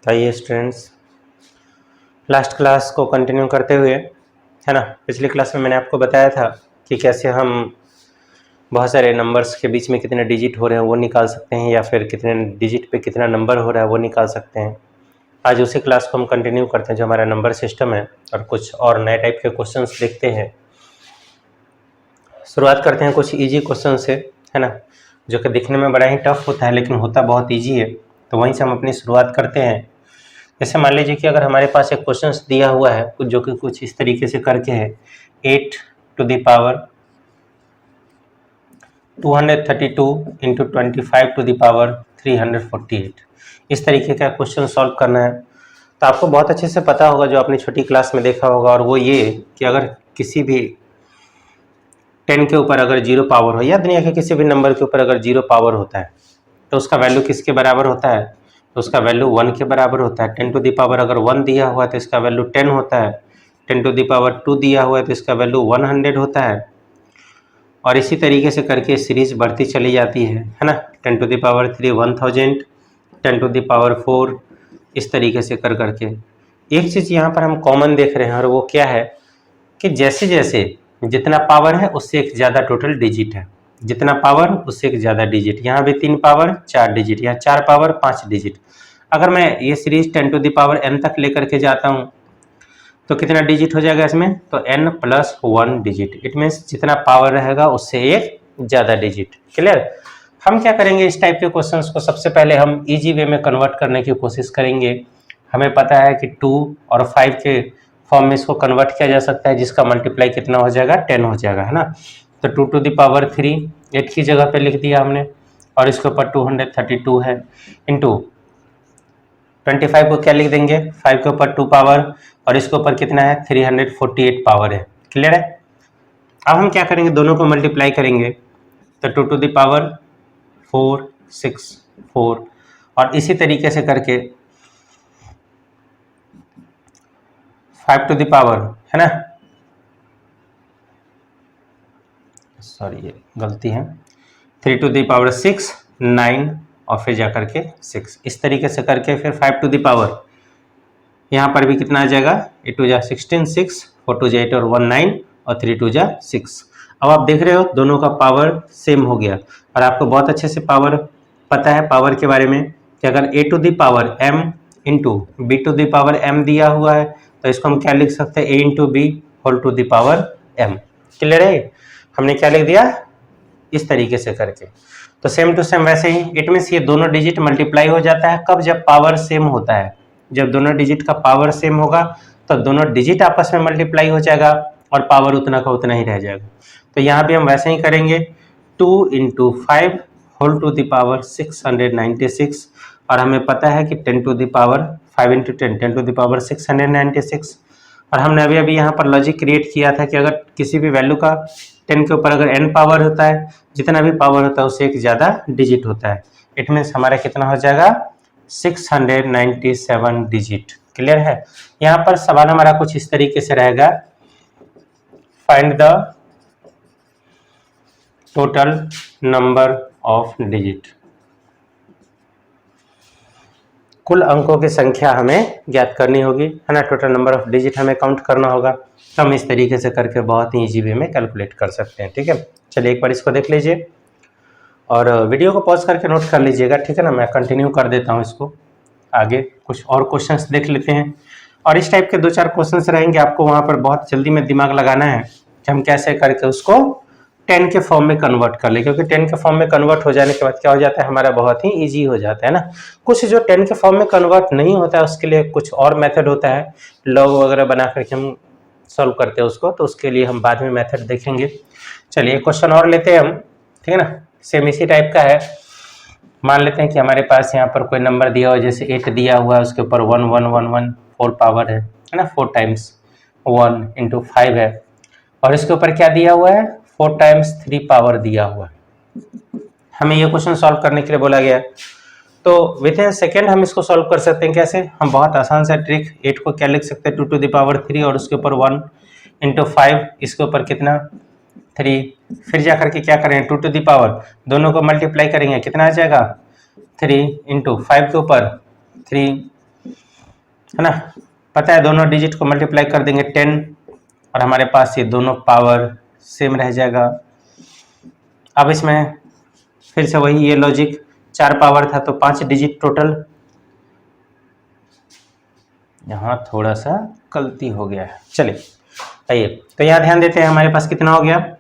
तो आइए students, last class को कंटिन्यू करते हुए, है ना। पिछली क्लास में मैंने आपको बताया था कि कैसे हम बहुत सारे नंबर्स के बीच में कितने डिजिट हो रहे हैं वो निकाल सकते हैं, या फिर कितने डिजिट पे कितना नंबर हो रहा है वो निकाल सकते हैं। आज उसी क्लास को हम कंटिन्यू करते हैं जो हमारा नंबर सिस्टम है, और कुछ और नए टाइप के क्वेश्चंस देखते हैं। शुरुआत करते हैं कुछ इजी क्वेश्चन से, है ना, जो कि दिखने में बड़ा ही टफ होता है लेकिन होता बहुत ईजी है। तो वहीं से हम अपनी शुरुआत करते हैं। जैसे मान लीजिए कि अगर हमारे पास एक क्वेश्चन दिया हुआ है कुछ, जो कि कुछ इस तरीके से करके है 8 to the power 232 into 25 to the power 348, इस तरीके का क्वेश्चन सॉल्व करना है। तो आपको बहुत अच्छे से पता होगा, जो आपने छोटी क्लास में देखा होगा, और वो ये कि अगर किसी भी 10 के ऊपर अगर 0 पावर हो, या दुनिया के किसी भी नंबर के ऊपर अगर 0 पावर होता है तो उसका वैल्यू किसके बराबर होता है? तो उसका वैल्यू 1 के बराबर होता है। 10 टू द पावर अगर 1 दिया हुआ है तो इसका वैल्यू 10 होता है। 10 टू द पावर 2 दिया हुआ है तो इसका वैल्यू 100 होता है। और इसी तरीके से करके सीरीज बढ़ती चली जाती है ना। 10 to the power 3 1000, 10 to the power 4, इस तरीके से कर करके। एक चीज़ यहाँ पर हम कॉमन देख रहे हैं, और वो क्या है कि जैसे जैसे जितना पावर है उससे एक ज़्यादा टोटल डिजिट है, जितना पावर उससे एक ज़्यादा डिजिट। यहाँ भी 3 पावर 4 डिजिट, यहाँ 4 पावर 5 डिजिट। अगर मैं ये series 10 to the power n तक लेकर के जाता हूँ तो कितना डिजिट हो जाएगा इसमें? तो n plus 1 digit. It means जितना पावर रहेगा उससे एक ज़्यादा डिजिट। क्लियर? हम क्या करेंगे, इस टाइप के क्वेश्चंस को सबसे पहले हम इजी वे में कन्वर्ट करने की कोशिश करेंगे। हमें पता है कि 2 और 5 के फॉर्म में इसको कन्वर्ट किया जा सकता है, जिसका मल्टीप्लाई कितना हो जाएगा? 10 हो जाएगा, है ना। तो 2 टू द पावर 3 8 की जगह पे लिख दिया हमने, और इसके ऊपर 232 है, इंटू 25 को क्या लिख देंगे? 5 के ऊपर 2 पावर, और इसके ऊपर कितना है? 348 पावर है। क्लियर है? अब हम क्या करेंगे, दोनों को मल्टीप्लाई करेंगे। तो 2 टू द पावर 4 6 4, और इसी तरीके से करके 5 टू द पावर, है ना, सॉरी ये गलती है, 3 टू द पावर 6 9, और फिर जा करके 6, इस तरीके से करके फिर 5 टू द पावर, यहाँ पर भी कितना आ जाएगा? 8 टू जा 16 6, 4 टू जा 8 और 1 9, और 3 टू जा 6। अब आप देख रहे हो दोनों का पावर सेम हो गया, और आपको बहुत अच्छे से पावर पता है पावर के बारे में कि अगर a to the power m into b to the power m दिया हुआ है तो इसको हम क्या लिख सकते हैं? a into b whole to the power m। Clear है? हमने क्या लिख दिया इस तरीके से करके। तो सेम टू सेम वैसे ही इट मीन्स ये दोनों डिजिट मल्टीप्लाई हो जाता है। कब? जब पावर सेम होता है। जब दोनों डिजिट का पावर सेम होगा तो दोनों डिजिट आपस में मल्टीप्लाई हो जाएगा और पावर उतना का उतना ही रह जाएगा। तो यहाँ भी हम वैसे ही करेंगे, 2 into 5 whole to the power 696, और हमें पता है कि 10 to the power 5 into 10 10 to the power 696। और हमने अभी अभी यहाँ पर लॉजिक क्रिएट किया था कि अगर किसी भी वैल्यू का 10 के ऊपर अगर n पावर होता है, जितना भी पावर होता है उससे एक ज़्यादा डिजिट होता है। इट मीन्स हमारा कितना हो जाएगा? 697 डिजिट। क्लियर है? यहाँ पर सवाल हमारा कुछ इस तरीके से रहेगा, find the total number of digit. कुल अंकों की संख्या हमें ज्ञात करनी होगी, है ना। टोटल नंबर ऑफ डिजिट हमें काउंट करना होगा। तो हम इस तरीके से करके बहुत ही इजी वे में कैलकुलेट कर सकते हैं। ठीक है, चलिए एक बार इसको देख लीजिए और वीडियो को पॉज करके नोट कर लीजिएगा। ठीक है ना, मैं कंटिन्यू कर देता हूँ इसको आगे। कुछ और क्वेश्चंस देख लेते हैं, और इस टाइप के 2-4 क्वेश्चंस रहेंगे। आपको वहाँ पर बहुत जल्दी में दिमाग लगाना है कि हम कैसे करके उसको 10 के फॉर्म में कन्वर्ट कर ले, क्योंकि 10 के फॉर्म में कन्वर्ट हो जाने के बाद क्या हो जाता है, हमारा बहुत ही इजी हो जाता है ना। कुछ जो 10 के फॉर्म में कन्वर्ट नहीं होता है उसके लिए कुछ और मेथड होता है, लॉग वगैरह बना करके हम सॉल्व करते हैं उसको, तो उसके लिए हम बाद में मेथड देखेंगे। चलिए क्वेश्चन और लेते हैं हम, ठीक है ना। सेम इसी टाइप का है। मान लेते हैं कि हमारे पास यहाँ पर कोई नंबर दिया हुआ, जैसे 8 दिया हुआ है, उसके ऊपर 1 1 1 1 4 पावर है ना, 4 टाइम्स 1 इंटू 5 है, और इसके ऊपर क्या दिया हुआ है? 4 टाइम्स 3 पावर दिया हुआ है। हमें ये क्वेश्चन सॉल्व करने के लिए बोला गया है, तो विद इन सेकेंड हम इसको सॉल्व कर सकते हैं। कैसे? हम बहुत आसान सा ट्रिक, 8 को क्या लिख सकते हैं? 2 टू द पावर 3, और उसके ऊपर 1 इंटू 5, इसके ऊपर कितना? 3। फिर जा करके क्या करेंगे? 2 टू द पावर, दोनों को मल्टीप्लाई करेंगे, कितना आ जाएगा? 3 इंटू 5 के ऊपर 3, है ना। पता है दोनों डिजिट को मल्टीप्लाई कर देंगे 10 और हमारे पास ये दोनों पावर सेम रह जाएगा। अब इसमें फिर से वही ये लॉजिक, 4 पावर था तो 5 डिजिट टोटल। यहाँ थोड़ा सा गलती हो गया है, चलिए आइए तो यहाँ ध्यान देते हैं हमारे पास कितना हो गया,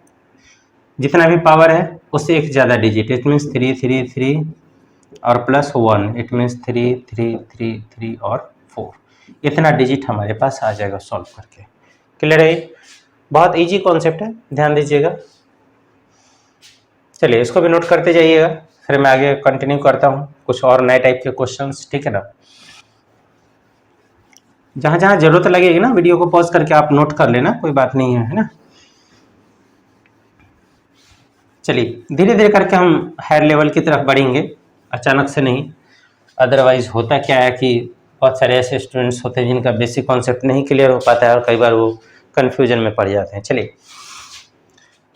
जितना भी पावर है उससे एक ज़्यादा डिजिट, इट मीन्स 3 3 3 और प्लस 1, इट मीन्स 3 3 3 3 और 4, इतना डिजिट हमारे पास आ जाएगा सॉल्व करके। क्लियर है? बहुत इजी कॉन्सेप्ट है, ध्यान दीजिएगा। चलिए इसको भी नोट करते जाइएगा, फिर मैं आगे कंटिन्यू करता हूँ कुछ और नए टाइप के क्वेश्चंस, ठीक है ना। जहाँ जहाँ जरूरत लगेगी ना वीडियो को पॉज करके आप नोट कर लेना, कोई बात नहीं है ना। चलिए धीरे धीरे करके हम हायर लेवल की तरफ बढ़ेंगे, अचानक से नहीं। अदरवाइज होता क्या है कि बहुत सारे ऐसे स्टूडेंट्स होते हैं जिनका बेसिक कॉन्सेप्ट नहीं क्लियर हो पाता है और कई बार वो कन्फ्यूजन में पड़ जाते हैं। चलिए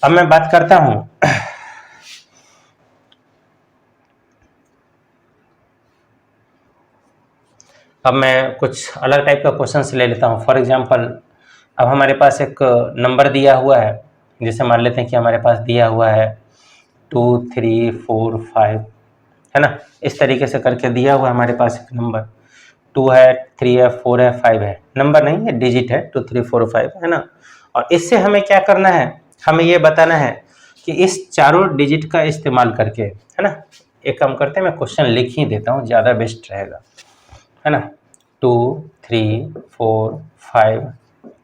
अब मैं बात करता हूँ अब मैं कुछ अलग टाइप का क्वेश्चन ले लेता हूँ। फॉर एग्जांपल अब हमारे पास एक नंबर दिया हुआ है, जैसे मान लेते हैं कि हमारे पास दिया हुआ है 2 3 4 5, है ना। इस तरीके से करके दिया हुआ है हमारे पास एक नंबर, 2 है 3 है 4 है 5 है, नंबर नहीं है डिजिट है 2 3 4 5, है ना। और इससे हमें क्या करना है, हमें ये बताना है कि इस चारों डिजिट का इस्तेमाल करके, है ना। एक काम करते हैं मैं क्वेश्चन लिख ही देता हूँ, ज़्यादा बेस्ट रहेगा, है ना। 2 3 4 5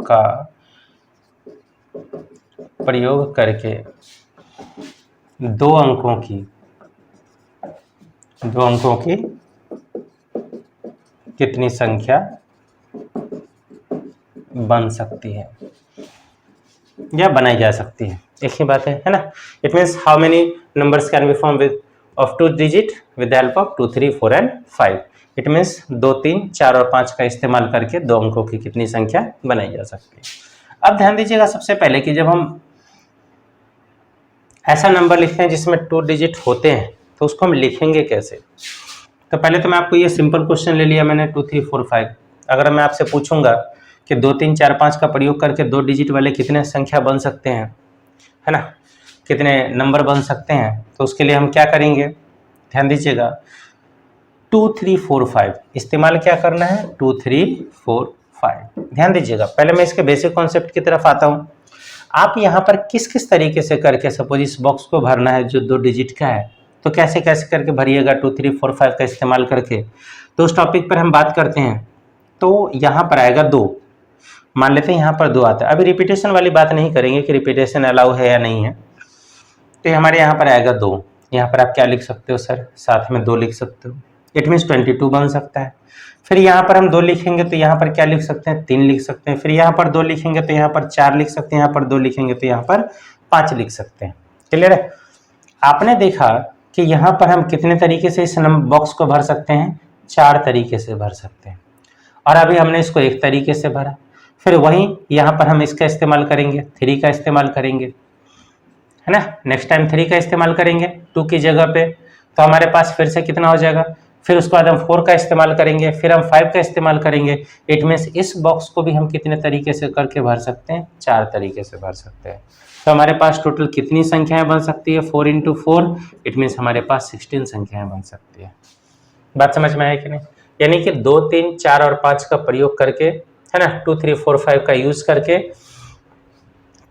का प्रयोग करके दो अंकों की कितनी संख्या बन सकती है या बनाई जा सकती है, एक ही बात है ना। It means how many numbers can be form with of 2 digit with the help of 2 3 4 and 5। It means 2 3 4 और 5 का इस्तेमाल करके दो अंकों की कितनी संख्या बनाई जा सकती है। अब ध्यान दीजिएगा सबसे पहले कि जब हम ऐसा नंबर लिखते हैं जिसमें 2 डिजिट होते हैं तो उसको हम लिखेंगे कैसे। तो पहले तो मैं आपको ये सिंपल क्वेश्चन ले लिया मैंने 2 3 4 5। अगर मैं आपसे पूछूंगा कि 2 3 4 5 का प्रयोग करके 2 डिजिट वाले कितने संख्या बन सकते हैं, है ना, कितने नंबर बन सकते हैं, तो उसके लिए हम क्या करेंगे, ध्यान दीजिएगा 2 3 4 5 इस्तेमाल क्या करना है, 2 3 4 5। ध्यान दीजिएगा पहले मैं इसके बेसिक कॉन्सेप्ट की तरफ आता हूँ। आप यहाँ पर किस किस तरीके से करके सपोज इस बॉक्स को भरना है जो 2 डिजिट का है, तो कैसे कैसे करके भरिएगा 2 3 4 5 का इस्तेमाल करके, तो उस टॉपिक पर हम बात करते हैं। तो यहाँ पर आएगा 2, मान लेते हैं यहाँ पर 2 आता है। अभी रिपीटेशन वाली बात नहीं करेंगे कि रिपीटेशन अलाउ है या नहीं है। तो हमारे यहाँ पर आएगा 2, यहाँ पर आप क्या लिख सकते हो सर, साथ में 2 लिख सकते हो, इट मीन्स 22 बन सकता है। फिर यहाँ पर हम 2 लिखेंगे तो यहाँ पर क्या लिख सकते हैं, 3 लिख सकते हैं। फिर यहाँ पर 2 लिखेंगे तो यहाँ पर 4 लिख सकते हैं, यहाँ पर 2 लिखेंगे तो यहाँ पर 5 लिख सकते हैं। क्लियर है? आपने देखा कि यहाँ पर हम कितने तरीके से इस नंबर बॉक्स को भर सकते हैं, 4 तरीके से भर सकते हैं। और अभी हमने इसको एक तरीके से भरा, फिर वहीं यहाँ पर हम इसका इस्तेमाल करेंगे, 3 का इस्तेमाल करेंगे, है ना। नेक्स्ट टाइम 3 का इस्तेमाल करेंगे 2 की जगह पे, तो हमारे पास फिर से कितना हो जाएगा। फिर उसके बाद हम 4 का इस्तेमाल करेंगे, फिर हम 5 का इस्तेमाल करेंगे। इट मीन्स इस बॉक्स को भी हम कितने तरीके से करके भर सकते हैं, 4 तरीके से भर सकते हैं। तो हमारे पास टोटल कितनी संख्याएं बन सकती है, 4 × 4, इट मीन्स हमारे पास 16 संख्याएं बन सकती है। बात समझ में आया कि नहीं? यानी कि 2 3 4 और 5 का प्रयोग करके, है ना, 2 3 4 5 का यूज करके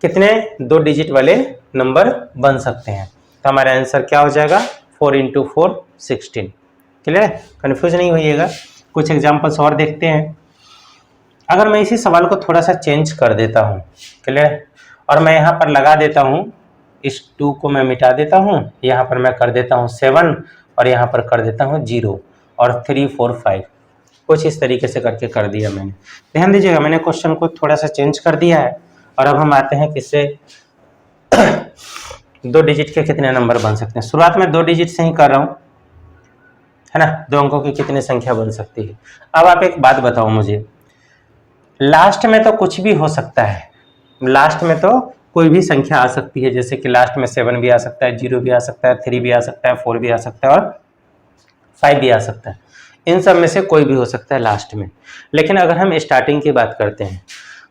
कितने 2 डिजिट वाले नंबर बन सकते हैं। तो हमारा आंसर क्या हो जाएगा, 4 × 4 16। क्लियर है? कन्फ्यूज नहीं होइएगा। कुछ एग्जांपल्स और देखते हैं। अगर मैं इसी सवाल को थोड़ा सा चेंज कर देता हूँ, क्लियर है, और मैं यहाँ पर लगा देता हूँ, इस 2 को मैं मिटा देता हूँ, यहाँ पर मैं कर देता हूँ 7 और यहाँ पर कर देता हूँ 0 और 3 4 5, कुछ इस तरीके से करके कर दिया मैंने। ध्यान दीजिएगा मैंने क्वेश्चन को थोड़ा सा चेंज कर दिया है। और अब हम आते हैं किससे 2 डिजिट के कितने नंबर बन सकते हैं। शुरुआत में 2 डिजिट से ही कर रहा हूँ, है ना, 2 अंकों की कितनी संख्या बन सकती है। अब आप एक बात बताओ मुझे, लास्ट में तो कुछ भी हो सकता है, लास्ट में तो कोई भी संख्या आ सकती है, जैसे कि लास्ट में 7 भी आ सकता है, 0 भी आ सकता है, 3 भी आ सकता है, 4 भी आ सकता है और 5 भी आ सकता है। इन सब में से कोई भी हो सकता है लास्ट में। लेकिन अगर हम स्टार्टिंग की बात करते हैं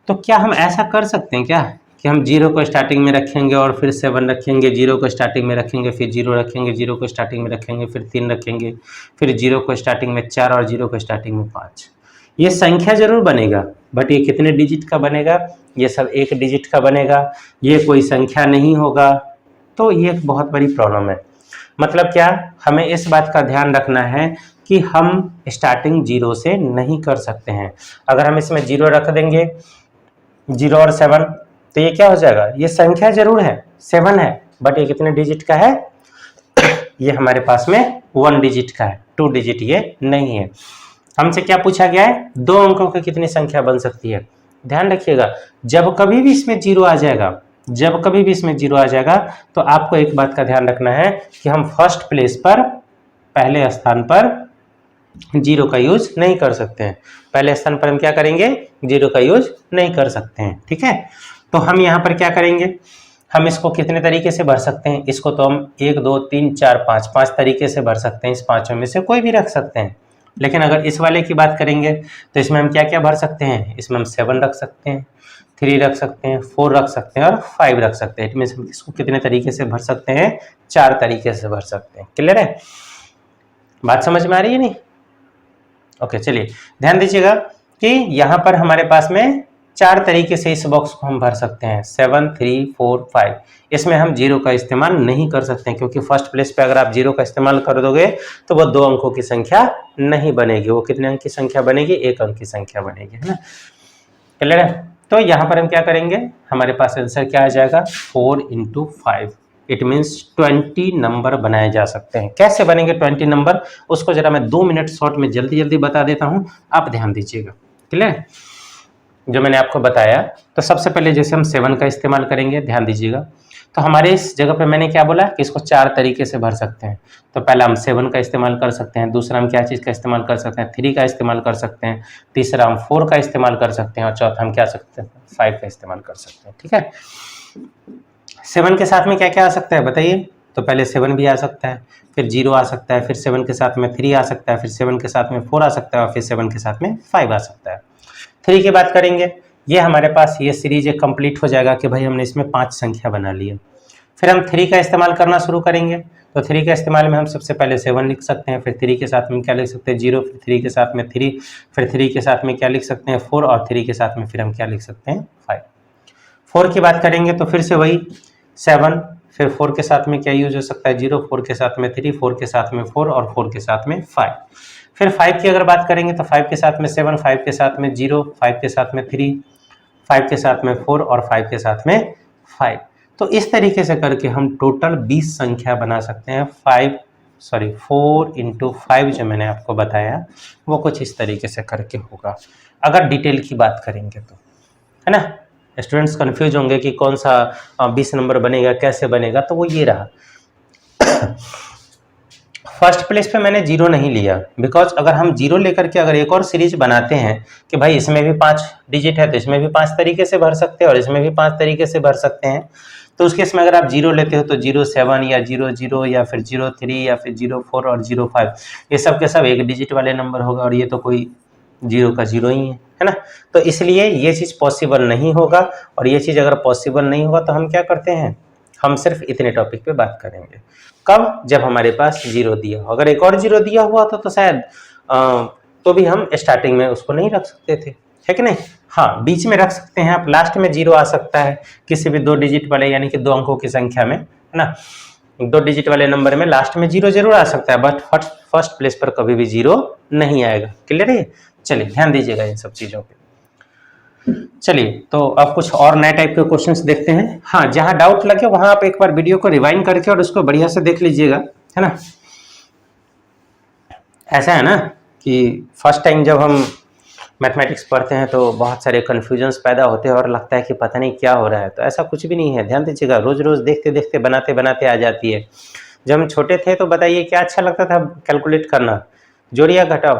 तो क्या हम ऐसा कर सकते हैं क्या कि हम 0 को स्टार्टिंग में रखेंगे और फिर 7 रखेंगे, 0 को स्टार्टिंग में रखेंगे फिर 0 रखेंगे, 0 को स्टार्टिंग में रखेंगे फिर 3 रखेंगे, फिर 0 को स्टार्टिंग में 4 और 0 को स्टार्टिंग में 5। ये संख्या जरूर बनेगा, बट ये कितने डिजिट का बनेगा? ये सब 1 डिजिट का बनेगा, ये कोई संख्या नहीं होगा। तो ये एक बहुत बड़ी प्रॉब्लम है। मतलब क्या, हमें इस बात का ध्यान रखना है कि हम स्टार्टिंग 0 से नहीं कर सकते हैं। अगर हम इसमें 0 रख देंगे, 0 और 7, तो ये क्या हो जाएगा? ये संख्या जरूर है, 7 है, बट ये कितने डिजिट का है? ये हमारे पास में 1 डिजिट का है, 2 डिजिट ये नहीं है। हमसे क्या पूछा गया है? 2 अंकों की कितनी संख्या बन सकती है? ध्यान रखिएगा, जब कभी भी इसमें 0 आ जाएगा, जब कभी भी इसमें 0 आ जाएगा, तो आपको एक बात का ध्यान रखना है कि हम फर्स्ट प्लेस पर, पहले स्थान पर 0 का यूज नहीं कर सकते हैं। पहले स्थान पर हम क्या करेंगे? 0 का यूज नहीं कर सकते हैं। ठीक है, तो हम यहाँ पर क्या करेंगे? हम इसको कितने तरीके से भर सकते हैं? इसको तो हम 1 2 3 4 5 5 तरीके से भर सकते हैं। इस पांचों में से कोई भी रख सकते हैं। लेकिन अगर इस वाले की बात करेंगे तो इसमें हम क्या क्या भर सकते हैं? इसमें हम 7 रख सकते हैं, 3 रख सकते हैं, 4 रख सकते हैं और 5 रख सकते हैं। इट मीन्स हम इसको कितने तरीके से भर सकते हैं? 4 तरीके से भर सकते हैं। क्लियर है? बात समझ में आ रही है नहीं? ओके, चलिए ध्यान दीजिएगा कि यहाँ पर हमारे पास में 4 तरीके से इस बॉक्स को हम भर सकते हैं, 7 3 4 5। इसमें हम 0 का इस्तेमाल नहीं कर सकते हैं, क्योंकि फर्स्ट प्लेस पे अगर आप 0 का इस्तेमाल कर दोगे तो वो 2 अंकों की संख्या नहीं बनेगी। वो कितने अंक की संख्या बनेगी? 1 अंक की संख्या बनेगी, है ना? क्लियर है? तो यहाँ पर हम क्या करेंगे? हमारे पास आंसर क्या आ जाएगा? 4 × 5। इट मीन्स 20 नंबर बनाए जा सकते हैं। कैसे बनेंगे 20 नंबर, उसको जरा मैं 2 मिनट शॉर्ट में जल्दी जल्दी बता देता हूँ, आप ध्यान दीजिएगा। क्लियर? जो मैंने आपको बताया, तो सबसे पहले जैसे हम 7 का इस्तेमाल करेंगे, ध्यान दीजिएगा। तो हमारे इस जगह पे मैंने क्या बोला कि इसको 4 तरीके से भर सकते हैं। तो पहला हम 7 का इस्तेमाल कर सकते हैं, दूसरा हम क्या चीज़ का इस्तेमाल कर सकते हैं? 3 का इस्तेमाल कर सकते हैं, तीसरा हम 4 का इस्तेमाल कर सकते हैं और चौथा हम क्या सकते हैं? 5 का इस्तेमाल कर सकते हैं। ठीक है, 7 के साथ में क्या क्या आ सकता है बताइए? तो पहले 7 भी आ सकता है, फिर 0 आ सकता है, फिर 7 के साथ में 3 आ सकता है, फिर 7 के साथ में 4 आ सकता है और फिर 7 के साथ में 5 आ सकता है। 3 की बात करेंगे, ये हमारे पास ये सीरीज एक कंप्लीट हो जाएगा कि भाई हमने इसमें 5 संख्या बना ली है। फिर हम 3 का इस्तेमाल करना शुरू करेंगे, तो 3 का इस्तेमाल में हम सबसे पहले 7 लिख सकते हैं, फिर 3 के साथ में क्या लिख सकते हैं? 0, फिर 3 के साथ में 3, फिर 3 के साथ में क्या लिख सकते हैं? 4 और 3 के साथ में फिर हम क्या लिख सकते हैं? 5। 4 की बात करेंगे तो फिर से वही 7, फिर 4 के साथ में क्या यूज हो सकता है? 0, 4 के साथ में 3, 4 के साथ में 4 और 4 के साथ में 5। फिर 5 की अगर बात करेंगे तो 5 के साथ में 7, 5 के साथ में 0, 5 के साथ में 3, 5 के साथ में 4 और 5 के साथ में 5। तो इस तरीके से करके हम टोटल 20 संख्या बना सकते हैं। 4 × 5 जो मैंने आपको बताया वो कुछ इस तरीके से करके होगा, अगर डिटेल की बात करेंगे तो, है ना? स्टूडेंट्स कंफ्यूज होंगे कि कौन सा 20 नंबर बनेगा, कैसे बनेगा, तो वो ये रहा। फर्स्ट प्लेस पे मैंने 0 नहीं लिया, बिकॉज अगर हम 0 लेकर के अगर एक और सीरीज बनाते हैं कि भाई इसमें भी 5 डिजिट है तो इसमें भी 5 तरीके से भर सकते हैं और इसमें भी 5 तरीके से भर सकते हैं, तो उस केस में अगर आप 0 लेते हो तो 0 7 या 0 0 या फिर 0 3 या फिर 0 4 और 0 5, ये सब के सब 1 डिजिट वाले नंबर होगा और ये तो कोई 0 का 0 ही है ना? तो इसलिए ये चीज़ पॉसिबल नहीं होगा, और ये चीज़ अगर पॉसिबल नहीं होगा तो हम क्या करते हैं? हम सिर्फ इतने टॉपिक पे बात करेंगे। कब? जब हमारे पास 0 दिया हो। अगर एक और 0 दिया हुआ था तो शायद तो भी हम स्टार्टिंग में उसको नहीं रख सकते थे, है कि नहीं? हाँ, बीच में रख सकते हैं आप, लास्ट में 0 आ सकता है किसी भी 2 डिजिट वाले, यानी कि 2 अंकों की संख्या में, है ना? 2 डिजिट वाले नंबर में लास्ट में 0 जरूर आ सकता है, बट फर्स्ट प्लेस पर कभी भी 0 नहीं आएगा। क्लियर है? चलिए ध्यान दीजिएगा इन सब चीज़ों पे। चलिए, तो अब कुछ और नए टाइप के क्वेश्चंस देखते हैं। हाँ, जहां डाउट लगे वहां आप एक बार वीडियो को रिवाइंड करके और उसको बढ़िया से देख लीजिएगा, है ना? ऐसा है ना कि फर्स्ट टाइम जब हम मैथमेटिक्स पढ़ते हैं तो बहुत सारे कन्फ्यूजन्स पैदा होते हैं और लगता है कि पता नहीं क्या हो रहा है, तो ऐसा कुछ भी नहीं है। ध्यान दीजिएगा, रोज रोज देखते देखते बनाते बनाते आ जाती है। जब हम छोटे थे तो बताइए क्या अच्छा लगता था कैलकुलेट करना, जोड़िया घटाओ,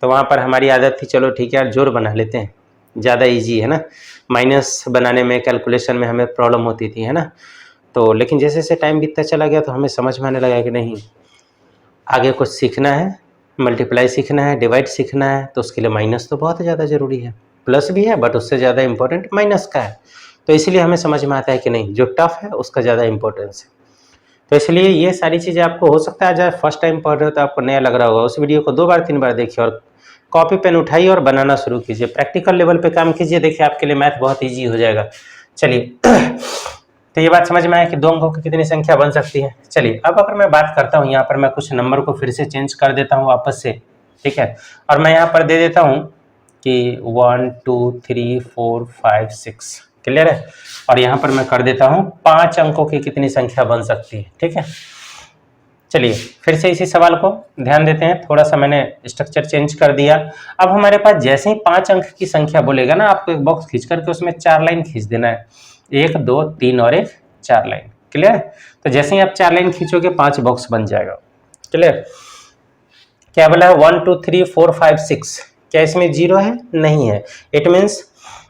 तो वहाँ पर हमारी आदत थी चलो ठीक है यार जोड़ बना लेते हैं, ज़्यादा इजी है ना। माइनस बनाने में, कैलकुलेशन में हमें प्रॉब्लम होती थी, है ना। तो लेकिन जैसे जैसे टाइम बीतता चला गया तो हमें समझ में आने लगा कि नहीं, आगे कुछ सीखना है मल्टीप्लाई सीखना है, डिवाइड सीखना है, तो उसके लिए माइनस तो बहुत ज़्यादा ज़रूरी है। प्लस भी है बट उससे ज़्यादा इंपॉर्टेंट माइनस का है, तो इसलिए हमें समझ में आता है कि नहीं, जो टफ है उसका ज़्यादा इंपॉर्टेंस है। तो इसलिए ये सारी चीज़ें आपको हो सकता है जब फर्स्ट टाइम पढ़ रहे हो तो आपको नया लग रहा होगा, उस वीडियो को 2 बार 3 बार देखिए और कॉपी पेन उठाइए और बनाना शुरू कीजिए, प्रैक्टिकल लेवल पे काम कीजिए, देखिए आपके लिए मैथ बहुत ईजी हो जाएगा। चलिए तो ये बात समझ में आया कि 2 अंकों की कितनी संख्या बन सकती है। चलिए अब अगर मैं बात करता हूँ, यहाँ पर मैं कुछ नंबर को फिर से चेंज कर देता हूँ वापस से, ठीक है, और मैं यहाँ पर दे देता हूँ कि 1 2 3 4 5 6, क्लियर है, और यहाँ पर मैं कर देता हूँ 5 अंकों की कितनी संख्या बन सकती है, ठीक है। चलिए फिर से इसी सवाल को ध्यान देते हैं, थोड़ा सा मैंने स्ट्रक्चर चेंज कर दिया। अब हमारे पास जैसे ही 5 अंक की संख्या बोलेगा ना, आपको एक बॉक्स खींच करके उसमें 4 लाइन खींच देना है, 1 2 3 और एक 4 लाइन, क्लियर। तो जैसे ही आप 4 लाइन खींचोगे 5 बॉक्स बन जाएगा, क्लियर। क्या बोला है 1 2 3 4 5 6, क्या इसमें 0 है? नहीं है। इट मीन्स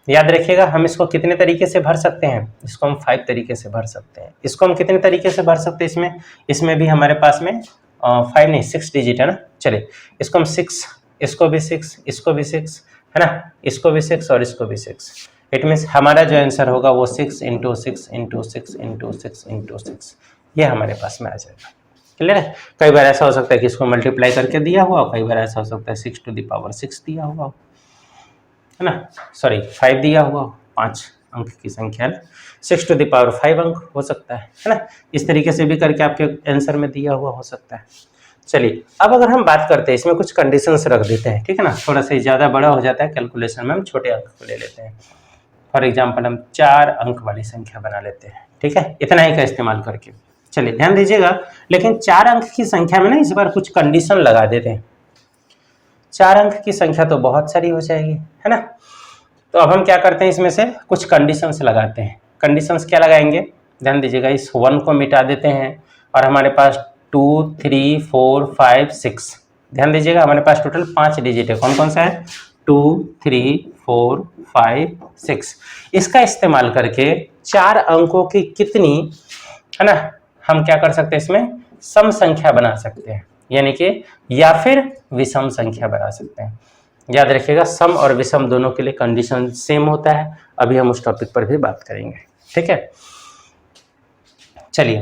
याद रखिएगा, हम इसको कितने तरीके से भर सकते हैं, इसको हम 5 तरीके से भर सकते हैं। इसको हम कितने तरीके से भर सकते हैं, इसमें भी हमारे पास में 5 नहीं 6 डिजिट है ना। चलिए इसको हम 6, इसको भी 6, इसको भी 6 है ना, इसको भी 6 और इसको भी 6। इट मीन्स हमारा जो आंसर होगा वो 6 इंटू 6 इंटू 6 इंटू 6 इंटू 6, ये हमारे पास में आ जाएगा, क्लियर है। कई बार ऐसा हो सकता है कि इसको मल्टीप्लाई करके दिया हुआ, कई बार ऐसा हो सकता है 6 टू द पावर 6 दिया हुआ है ना, सॉरी 5 दिया हुआ, 5 अंक की संख्या है, 6 टू द पावर 5 अंक हो सकता है ना। इस तरीके से भी करके आपके आंसर में दिया हुआ हो सकता है। चलिए अब अगर हम बात करते हैं, इसमें कुछ कंडीशंस रख देते हैं, ठीक है ना, थोड़ा सा ज़्यादा बड़ा हो जाता है कैलकुलेशन में, हम छोटे अंक को ले लेते हैं। फॉर एग्जाम्पल हम 4 अंक वाली संख्या बना लेते हैं, ठीक है, इतना ही का इस्तेमाल करके। चलिए ध्यान दीजिएगा, लेकिन 4 अंक की संख्या में ना इस बार कुछ कंडीशन लगा देते हैं। 4 अंक की संख्या तो बहुत सारी हो जाएगी, है ना, तो अब हम क्या करते हैं, इसमें से कुछ कंडीशंस लगाते हैं। कंडीशंस क्या लगाएंगे, ध्यान दीजिएगा, इस 1 को मिटा देते हैं और हमारे पास 2 3 4 5 6, ध्यान दीजिएगा हमारे पास टोटल 5 डिजिट है, कौन कौन सा है, 2 3 4 5 6। इसका इस्तेमाल करके 4 अंकों की कितनी, है ना, हम क्या कर सकते हैं, इसमें सम संख्या बना सकते हैं, यानी कि या फिर विषम संख्या बना सकते हैं। याद रखिएगा सम और विषम दोनों के लिए कंडीशन सेम होता है, अभी हम उस टॉपिक पर भी बात करेंगे, ठीक है। चलिए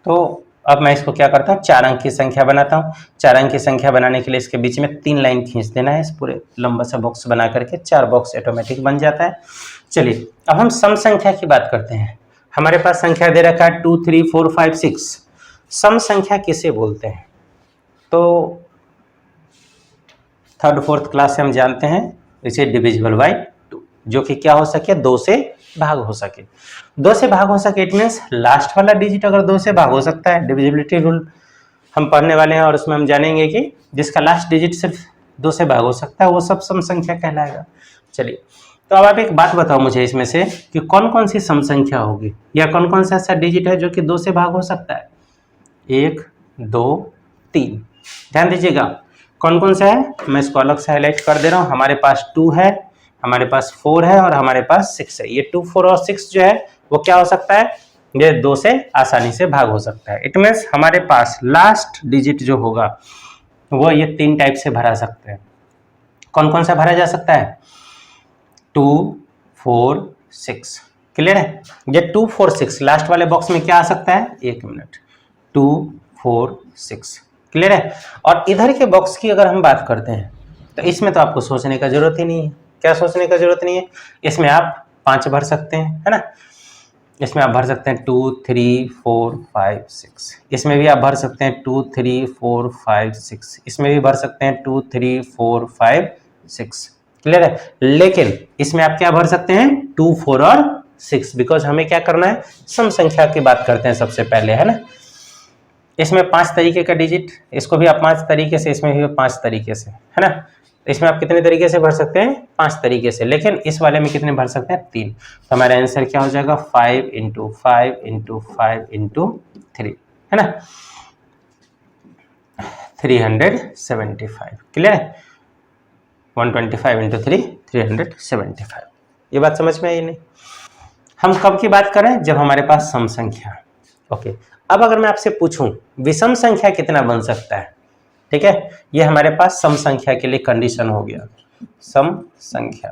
तो अब मैं इसको क्या करता हूँ, 4 अंक की संख्या बनाता हूँ। 4 अंक की संख्या बनाने के लिए इसके बीच में 3 लाइन खींच देना है, इस पूरे लंबा सा बॉक्स बना करके 4 बॉक्स ऑटोमेटिक बन जाता है। चलिए अब हम सम संख्या की बात करते हैं। हमारे पास संख्या दे रखा है 2 3 4 5 6। सम संख्या किसे बोलते हैं, तो 3rd 4th क्लास से हम जानते हैं इसे डिविजिबल बाय 2, जो कि क्या हो सके, 2 से भाग हो सके। 2 से भाग हो सके इट मीन्स लास्ट वाला डिजिट अगर 2 से भाग हो सकता है, डिविजिबिलिटी रूल हम पढ़ने वाले हैं और उसमें हम जानेंगे कि जिसका लास्ट डिजिट सिर्फ 2 से भाग हो सकता है वो सब सम संख्या कहलाएगा। चलिए तो अब आप एक बात बताओ मुझे इसमें से कि कौन कौन सी सम संख्या होगी, या कौन कौन सा ऐसा डिजिट है जो कि 2 से भाग हो सकता है। 1 2 3, ध्यान दीजिएगा कौन कौन सा है, मैं इसको अलग से हाईलाइट कर दे रहा हूँ। हमारे पास 2 है, हमारे पास 4 है और हमारे पास 6 है। ये 2 4 और 6 जो है वो क्या हो सकता है, ये 2 से आसानी से भाग हो सकता है। इट मीन्स हमारे पास लास्ट डिजिट जो होगा वो ये 3 टाइप से भरा सकते हैं। कौन कौन सा भरा जा सकता है, 2 4 6, क्लियर है। ये 2 4 6 लास्ट वाले बॉक्स में क्या आ सकता है, 1 मिनट, 2 4 6, क्लियर है। और इधर के बॉक्स की अगर हम बात करते हैं तो इसमें तो आपको सोचने का जरूरत ही नहीं है। क्या सोचने का जरूरत नहीं है, इसमें आप 5 भर सकते हैं, है ना, इसमें आप भर सकते हैं 2 3 4 5 6, इसमें भी आप भर सकते हैं 2 3 4 5 6, इसमें भी भर सकते हैं 2 3 4 5 6, क्लियर है। लेकिन इसमें आप क्या भर सकते हैं, 2 4 और 6, बिकॉज हमें क्या करना है, सम संख्या की बात करते हैं सबसे पहले, है ना। इसमें 5 तरीके का डिजिट, इसको भी आप 5 तरीके से, इसमें भी 5 तरीके से, है ना। इसमें आप कितने तरीके से भर सकते हैं, 5 तरीके से, लेकिन इस वाले में कितने भर सकते हैं, 3। तो हमारा आंसर क्या हो जाएगा, 5 इंटू 5 इंटू 5 इंटू 3, है ना, 375, क्लियर है। 125 इंटू 3 375। ये बात समझ में आई नहीं। हम कब की बात करें, जब हमारे पास सम संख्या, ओके। अब अगर मैं आपसे पूछूं विषम संख्या कितना बन सकता है, ठीक है, ये हमारे पास सम संख्या के लिए कंडीशन हो गया, सम संख्या।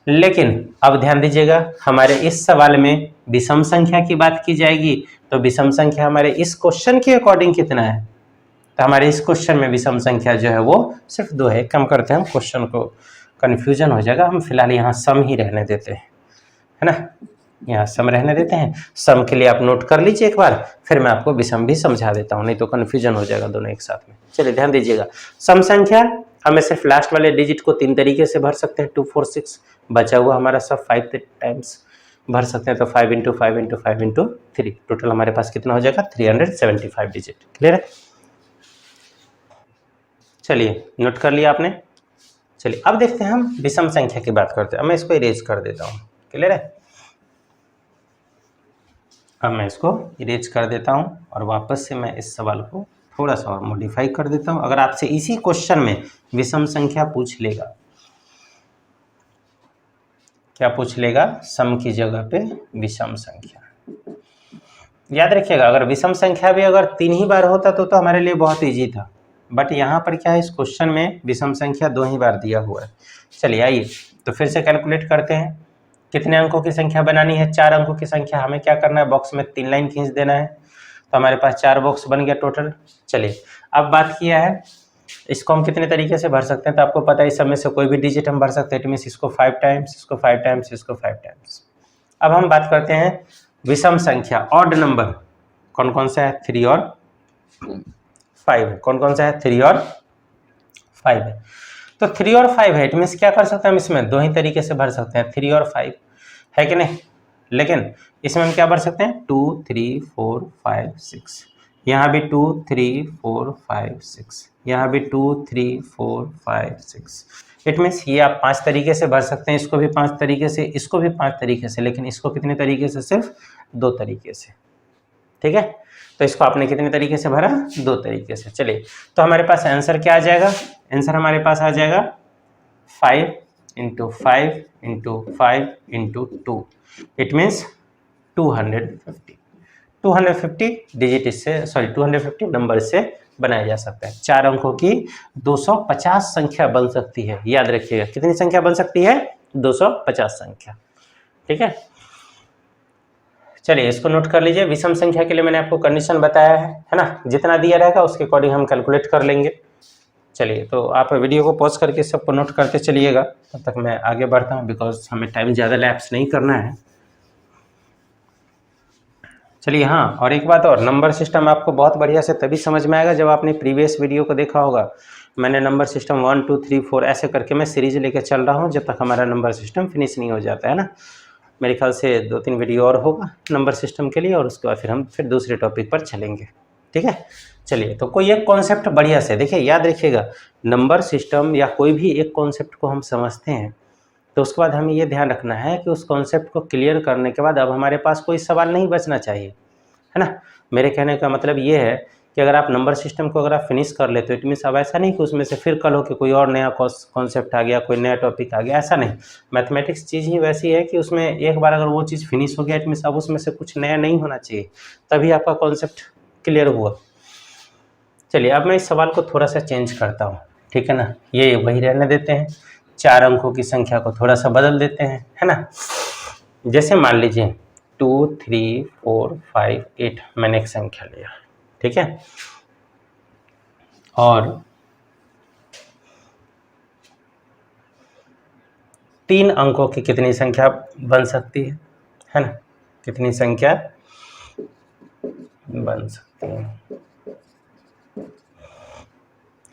लेकिन अब ध्यान दीजिएगा, हमारे इस सवाल में विषम संख्या की बात की जाएगी, तो विषम संख्या हमारे इस क्वेश्चन के अकॉर्डिंग कितना है, तो हमारे इस क्वेश्चन में विषम संख्या जो है वो सिर्फ 2 है। कम करते हैं, हम क्वेश्चन को कंफ्यूजन हो जाएगा, हम फिलहाल यहाँ सम ही रहने देते हैं, है ना, यहाँ सम रहने देते हैं। सम के लिए आप नोट कर लीजिए एक बार, फिर मैं आपको विषम भी समझा देता हूँ, नहीं तो कंफ्यूजन हो जाएगा दोनों एक साथ में। चलिए ध्यान दीजिएगा, सम संख्या हमें सिर्फ लास्ट वाले डिजिट को 3 तरीके से भर सकते हैं, 2 4 6, बचा हुआ हमारा सब 5 टाइम्स भर सकते हैं, तो 5 × 5 × 5 × 3, टोटल हमारे पास कितना हो जाएगा 375 डिजिट। क्लियर है, चलिए नोट कर लिया आपने। चलिए अब देखते हैं हम विषम संख्या की बात करते हैं। अब मैं इसको इरेज कर देता हूँ, क्लियर है, अब मैं इसको इरेज कर देता हूँ और वापस से मैं इस सवाल को थोड़ा सा और मॉडिफाई कर देता हूँ। अगर आपसे इसी क्वेश्चन में विषम संख्या पूछ लेगा, क्या पूछ लेगा, सम की जगह पे विषम संख्या। याद रखिएगा, अगर विषम संख्या भी अगर 3 ही बार होता तो हमारे लिए बहुत इजी था, बट यहाँ पर क्या है, इस क्वेश्चन में विषम संख्या 2 ही बार दिया हुआ है। चलिए आइए तो फिर से कैलकुलेट करते हैं, कितने अंकों की संख्या बनानी है, 4 अंकों की संख्या। हमें क्या करना है, बॉक्स में 3 लाइन खींच देना है, तो हमारे पास 4 बॉक्स बन गया टोटल। चलिए अब बात किया है इसको हम कितने तरीके से भर सकते हैं, तो आपको पता है इस समय से कोई भी डिजिट हम भर सकते हैं, इट मीन्स इसको 5 टाइम्स, इसको 5 टाइम्स, इसको 5 टाइम्स। अब हम बात करते हैं विषम संख्या, ऑड नंबर कौन कौन सा है, 3 और 5 है। कौन कौन सा है, 3 और 5 है। तो 3 और 5 है, इट मीन्स क्या कर सकते हैं हम इसमें 2 ही तरीके से भर सकते हैं, 3 और 5 है कि नहीं। लेकिन इसमें हम क्या भर सकते हैं, 2 3 4 5 6, यहाँ भी 2 3 4 5 6, यहाँ भी 2 3 4 5 6। इट मीन्स ये आप 5 तरीके से भर सकते हैं, इसको भी 5 तरीके से, इसको भी 5 तरीके से, लेकिन इसको कितने तरीके से, सिर्फ 2 तरीके से। ठीक है, तो इसको आपने कितने तरीके से भरा, 2 तरीके से। चलिए तो हमारे पास आंसर क्या आ जाएगा, आंसर हमारे पास आ जाएगा 5 × 5 × 5 × 2, इट मीन्स 250। 250 डिजिट इससे, सॉरी 250 नंबर से बनाया जा सकता है। 4 अंकों की 250 संख्या बन सकती है। याद रखिएगा कितनी संख्या बन सकती है, 250 संख्या। ठीक है, चलिए इसको नोट कर लीजिए। विषम संख्या के लिए मैंने आपको कंडीशन बताया है ना, जितना दिया रहेगा उसके अकॉर्डिंग हम कैलकुलेट कर लेंगे। चलिए तो आप वीडियो को पॉज करके सबको नोट करते चलिएगा, तब तक मैं आगे बढ़ता हूँ, बिकॉज हमें टाइम ज़्यादा लैप्स नहीं करना है। चलिए हाँ, और एक बात और, नंबर सिस्टम आपको बहुत बढ़िया से तभी समझ में आएगा जब आपने प्रीवियस वीडियो को देखा होगा। मैंने नंबर सिस्टम 1 2 3 4 ऐसे करके मैं सीरीज लेके चल रहा हूँ, जब तक हमारा नंबर सिस्टम फिनिश नहीं हो जाता है ना। मेरे ख्याल से 2-3 वीडियो और होगा नंबर सिस्टम के लिए, और उसके बाद फिर हम दूसरे टॉपिक पर चलेंगे। ठीक है, चलिए तो कोई एक कॉन्सेप्ट बढ़िया से देखिए, याद रखिएगा, नंबर सिस्टम या कोई भी एक कॉन्सेप्ट को हम समझते हैं तो उसके बाद हमें ये ध्यान रखना है कि उस कॉन्सेप्ट को क्लियर करने के बाद अब हमारे पास कोई सवाल नहीं बचना चाहिए, है ना। मेरे कहने का मतलब ये है कि अगर आप नंबर सिस्टम को अगर आप फिनिश कर लेते हो, इट मीन्स अब ऐसा नहीं कि उसमें से फिर कल हो कि कोई और नया कॉन्सेप्ट आ गया, कोई नया टॉपिक आ गया, ऐसा नहीं। मैथमेटिक्स चीज़ ही वैसी है कि उसमें एक बार अगर वो चीज़ फिनिश हो गया, इट मीन्स अब उसमें से कुछ नया नहीं होना चाहिए, तभी आपका कॉन्सेप्ट क्लियर हुआ। चलिए अब मैं इस सवाल को थोड़ा सा चेंज करता हूँ, ठीक है ना, ये वही रहने देते हैं, 4 अंकों की संख्या को थोड़ा सा बदल देते हैं, है ना। जैसे मान लीजिए 2 3 4 5 8 मैंने एक संख्या लिया, ठीक है, और 3 अंकों की कितनी संख्या बन सकती है ना, कितनी संख्या बन सकती है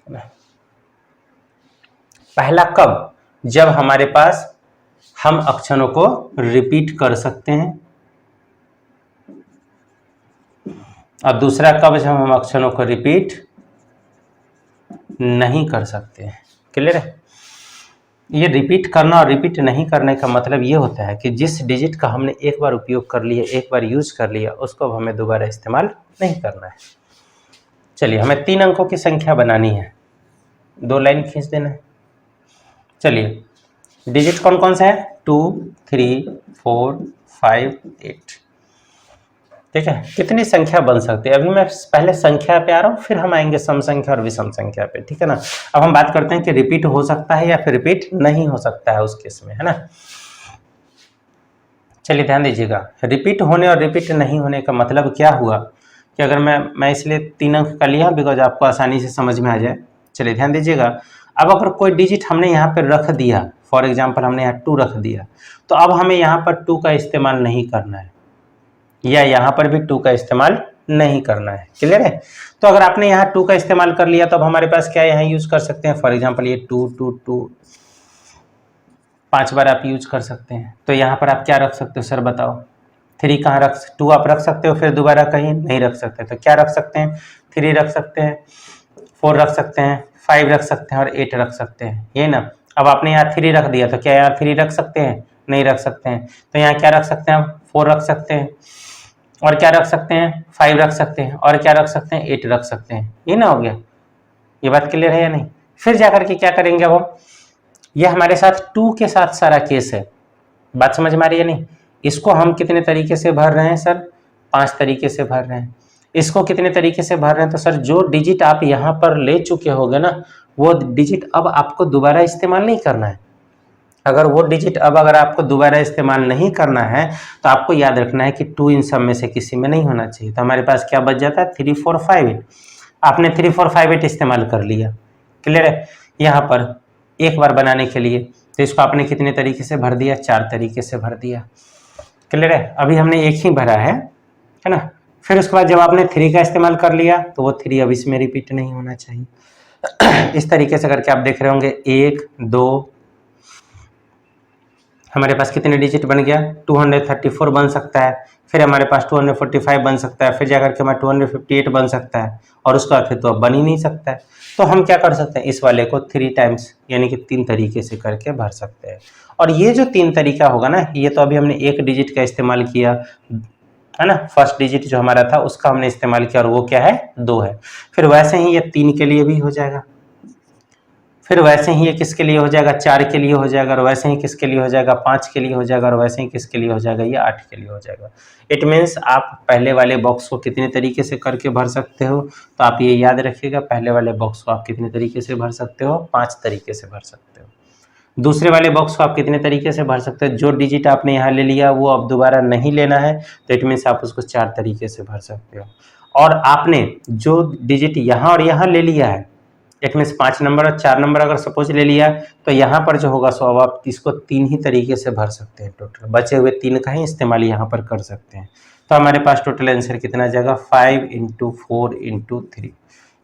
ना? पहला कब, जब हमारे पास हम अक्षरों को रिपीट कर सकते हैं, और दूसरा कब जब हम अक्षरों को रिपीट नहीं कर सकते हैं। क्लियर है, ये रिपीट करना और रिपीट नहीं करने का मतलब ये होता है कि जिस डिजिट का हमने एक बार उपयोग कर लिया, एक बार यूज कर लिया, उसको अब हमें दोबारा इस्तेमाल नहीं करना है। चलिए हमें 3 अंकों की संख्या बनानी है, 2 लाइन खींच देना है। चलिए डिजिट कौन कौन सा है, 2 3 4 5 8, ठीक है, कितनी संख्या बन सकती है। अभी मैं पहले संख्या पे आ रहा हूँ, फिर हम आएंगे सम संख्या और विषम संख्या पे, ठीक है ना। अब हम बात करते हैं कि रिपीट हो सकता है या फिर रिपीट नहीं हो सकता है उस केस में, है ना। चलिए ध्यान दीजिएगा, रिपीट होने और रिपीट नहीं होने का मतलब क्या हुआ कि अगर मैं इसलिए 3 अंक का लिया बिकॉज आपको आसानी से समझ में आ जाए। चलिए ध्यान दीजिएगा, अब अगर कोई डिजिट हमने यहाँ पर रख दिया, फॉर एग्जाम्पल हमने यहाँ 2 रख दिया, तो अब हमें यहाँ पर 2 का इस्तेमाल नहीं करना है, या यहाँ पर भी 2 का इस्तेमाल नहीं करना है। क्लियर है। तो अगर आपने यहाँ 2 का इस्तेमाल कर लिया तो अब हमारे पास क्या यहाँ यूज कर सकते हैं, फॉर एग्जाम्पल ये 2 2 2 5 बार आप यूज कर सकते हैं। तो यहाँ पर आप क्या रख सकते हो सर बताओ, 3 कहाँ रख, 2 आप रख सकते हो, फिर दोबारा कहीं नहीं रख सकते, तो क्या रख सकते हैं, 3 रख सकते हैं, 4 रख सकते हैं, 5 रख सकते हैं और 8 रख सकते हैं, ये ना। अब आपने यहाँ 3 रख दिया तो क्या यहाँ 3 रख सकते हैं, नहीं रख सकते हैं। तो यहाँ क्या रख सकते हैं, आप 4 रख सकते हैं, और क्या रख सकते हैं, 5 रख सकते हैं, और क्या रख सकते हैं, 8 रख सकते हैं, ये ना हो गया। ये बात क्लियर है या नहीं। फिर जाकर के क्या करेंगे अब हम, ये हमारे साथ 2 के साथ सारा केस है, बात समझ में आ रही है नहीं। इसको हम कितने तरीके से भर रहे हैं सर, 5 तरीके से भर रहे हैं। इसको कितने तरीके से भर रहे हैं, तो सर जो डिजिट आप यहाँ पर ले चुके होगे ना, वो डिजिट अब आपको दोबारा इस्तेमाल नहीं करना है। अगर वो डिजिट अब अगर आपको दोबारा इस्तेमाल नहीं करना है तो आपको याद रखना है कि 2 इन सब में से किसी में नहीं होना चाहिए। तो हमारे पास क्या बच जाता है, 3 4 5 8। आपने 3 4 5 8 इस्तेमाल कर लिया, क्लियर है। यहाँ पर एक बार बनाने के लिए तो इसको आपने कितने तरीके से भर दिया, 4 तरीके से भर दिया, क्लियर है। अभी हमने एक ही भरा है ना। फिर उसके बाद जब आपने 3 का इस्तेमाल कर लिया तो वो 3 अब इसमें रिपीट नहीं होना चाहिए। इस तरीके से करके आप देख रहे होंगे 1 2, हमारे पास कितने डिजिट बन गया, 234 बन सकता है, फिर हमारे पास 245 बन सकता है, फिर जाकर के हमारा 258 बन सकता है, और उसका फिर तो अब बन ही नहीं सकता है। तो हम क्या कर सकते हैं, इस वाले को 3 टाइम्स यानी कि 3 तरीके से करके भर सकते हैं। और ये जो 3 तरीका होगा ना, ये तो अभी हमने एक डिजिट का इस्तेमाल किया है ना, फर्स्ट डिजिट जो हमारा था उसका हमने इस्तेमाल किया, और वो क्या है, 2 है। फिर वैसे ही ये 3 के लिए भी हो जाएगा, फिर वैसे ही ये किसके लिए हो जाएगा, 4 के लिए हो जाएगा, और वैसे ही किसके लिए हो जाएगा, 5 के लिए हो जाएगा, और वैसे ही किसके लिए हो जाएगा, ये 8 के लिए हो जाएगा। इट मीन्स आप पहले वाले बॉक्स को कितने तरीके से करके भर सकते हो, तो आप ये याद रखिएगा, पहले वाले बॉक्स को आप कितने तरीके से भर सकते हो, 5 तरीके से भर सकते हो। दूसरे वाले बॉक्स को आप कितने तरीके से भर सकते हो, जो डिजिट आपने यहाँ ले लिया वो अब दोबारा नहीं लेना है, तो इट मीन्स आप उसको 4 तरीके से भर सकते हो। और आपने जो डिजिट यहाँ और यहाँ ले लिया है, इट मीन्स 5 नंबर और 4 नंबर अगर सपोज ले लिया, तो यहाँ पर जो होगा सो अब आप इसको 3 ही तरीके से भर सकते हैं। टोटल बचे हुए 3 का ही इस्तेमाल यहाँ पर कर सकते हैं। तो हमारे पास टोटल आंसर कितना आ जाएगा, 5 × 4 × 3।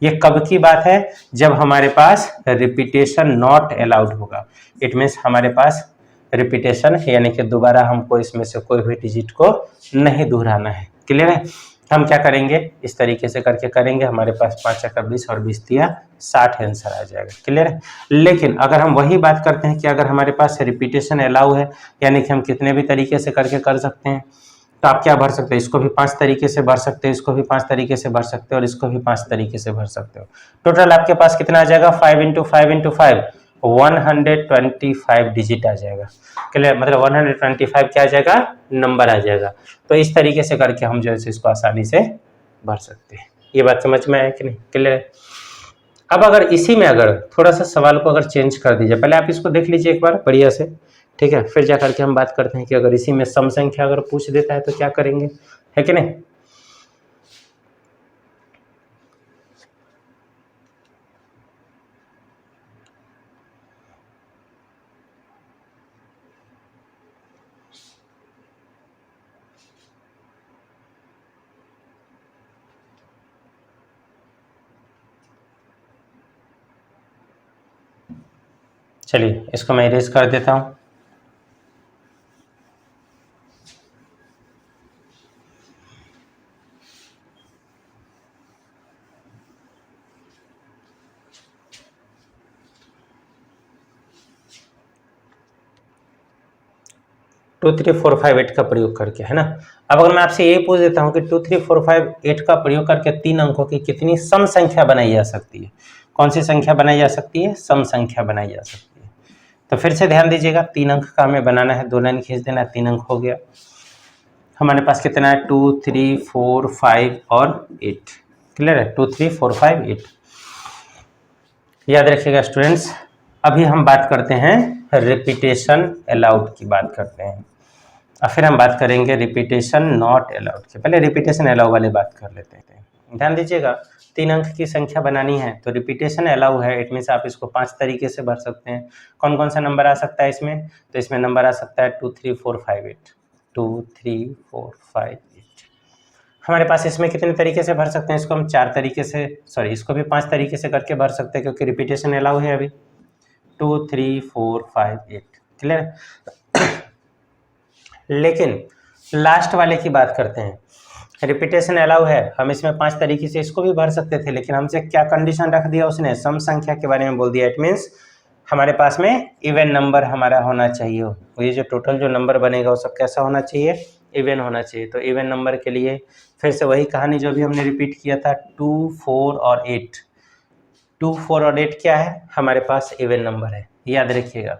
ये कब की बात है, जब हमारे पास रिपीटेशन नॉट अलाउड होगा। इट मीन्स हमारे पास रिपीटेशन यानी कि दोबारा हमको इसमें से कोई भी डिजिट को नहीं दोहराना है, क्लियर है। हम क्या करेंगे, इस तरीके से करके करेंगे, हमारे पास 5 × 20 और 20 दिया 60 आंसर आ जाएगा, क्लियर है। लेकिन अगर हम वही बात करते हैं कि अगर हमारे पास रिपीटेशन अलाउ है, यानी कि हम कितने भी तरीके से करके कर सकते हैं, तो आप क्या भर सकते हैं, इसको भी 5 तरीके से भर सकते हैं, इसको भी 5 तरीके से भर सकते हो, और इसको भी 5 तरीके से भर सकते हो। टोटल आपके पास कितना आ जाएगा, 5 × 5 × 5 125 डिजिट आ जाएगा, क्लियर। मतलब 125 क्या आ जाएगा, नंबर आ जाएगा। तो इस तरीके से करके हम जो है इसको आसानी से भर सकते हैं। ये बात समझ में आया कि नहीं, क्लियर है। अब अगर इसी में अगर थोड़ा सा सवाल को अगर चेंज कर दीजिए, पहले आप इसको देख लीजिए एक बार बढ़िया से, ठीक है, फिर जा करके हम बात करते हैं कि अगर इसी में सम संख्या अगर पूछ देता है तो क्या करेंगे, है कि नहीं। चलिए इसको मैं इरेज कर देता हूं। टू 3 4 5 8 का प्रयोग करके, है ना। अब अगर मैं आपसे ये पूछ देता हूं कि 2 3 4 5 8 का प्रयोग करके 3 अंकों की कितनी सम संख्या बनाई जा सकती है, कौन सी संख्या बनाई जा सकती है, सम संख्या बनाई जा सकती है। तो फिर से ध्यान दीजिएगा, 3 अंक का हमें बनाना है, 2 लाइन खींच देना, 3 अंक हो गया। हमारे पास कितना है 2 3 4 5 और 8। क्लियर है, 2 3 4 5 8। याद रखिएगा स्टूडेंट्स। अभी हम बात करते हैं रिपीटेशन अलाउड की बात करते हैं, और फिर हम बात करेंगे रिपीटेशन नॉट अलाउड की। पहले रिपीटेशन अलाउ वाले बात कर लेते हैं। ध्यान दीजिएगा, 3 अंक की संख्या बनानी है तो रिपीटेशन अलाउ है, इट मीन्स आप इसको 5 तरीके से भर सकते हैं। कौन कौन सा नंबर आ सकता है इसमें? तो इसमें नंबर आ सकता है 2 3 4 5 8, 2 3 4 5 8। हमारे पास इसमें कितने तरीके से भर सकते हैं? इसको हम 4 तरीके से, सॉरी इसको भी 5 तरीके से करके भर सकते हैं, क्योंकि रिपीटेशन अलाउ है अभी। 2 3 4 5 8। क्लियर? लेकिन लास्ट वाले की बात करते हैं। रिपीटेशन अलाउ है, हम इसमें 5 तरीके से इसको भी भर सकते थे, लेकिन हमसे क्या कंडीशन रख दिया उसने? सम संख्या के बारे में बोल दिया। इट मीन्स हमारे पास में इवन नंबर हमारा होना चाहिए। ये जो टोटल जो नंबर बनेगा वो सब कैसा होना चाहिए? इवन होना चाहिए। तो इवन नंबर के लिए फिर से वही कहानी जो भी हमने रिपीट किया था, 2 4 और 8। 2 4 और 8 क्या है? हमारे पास इवन नंबर है, याद रखिएगा।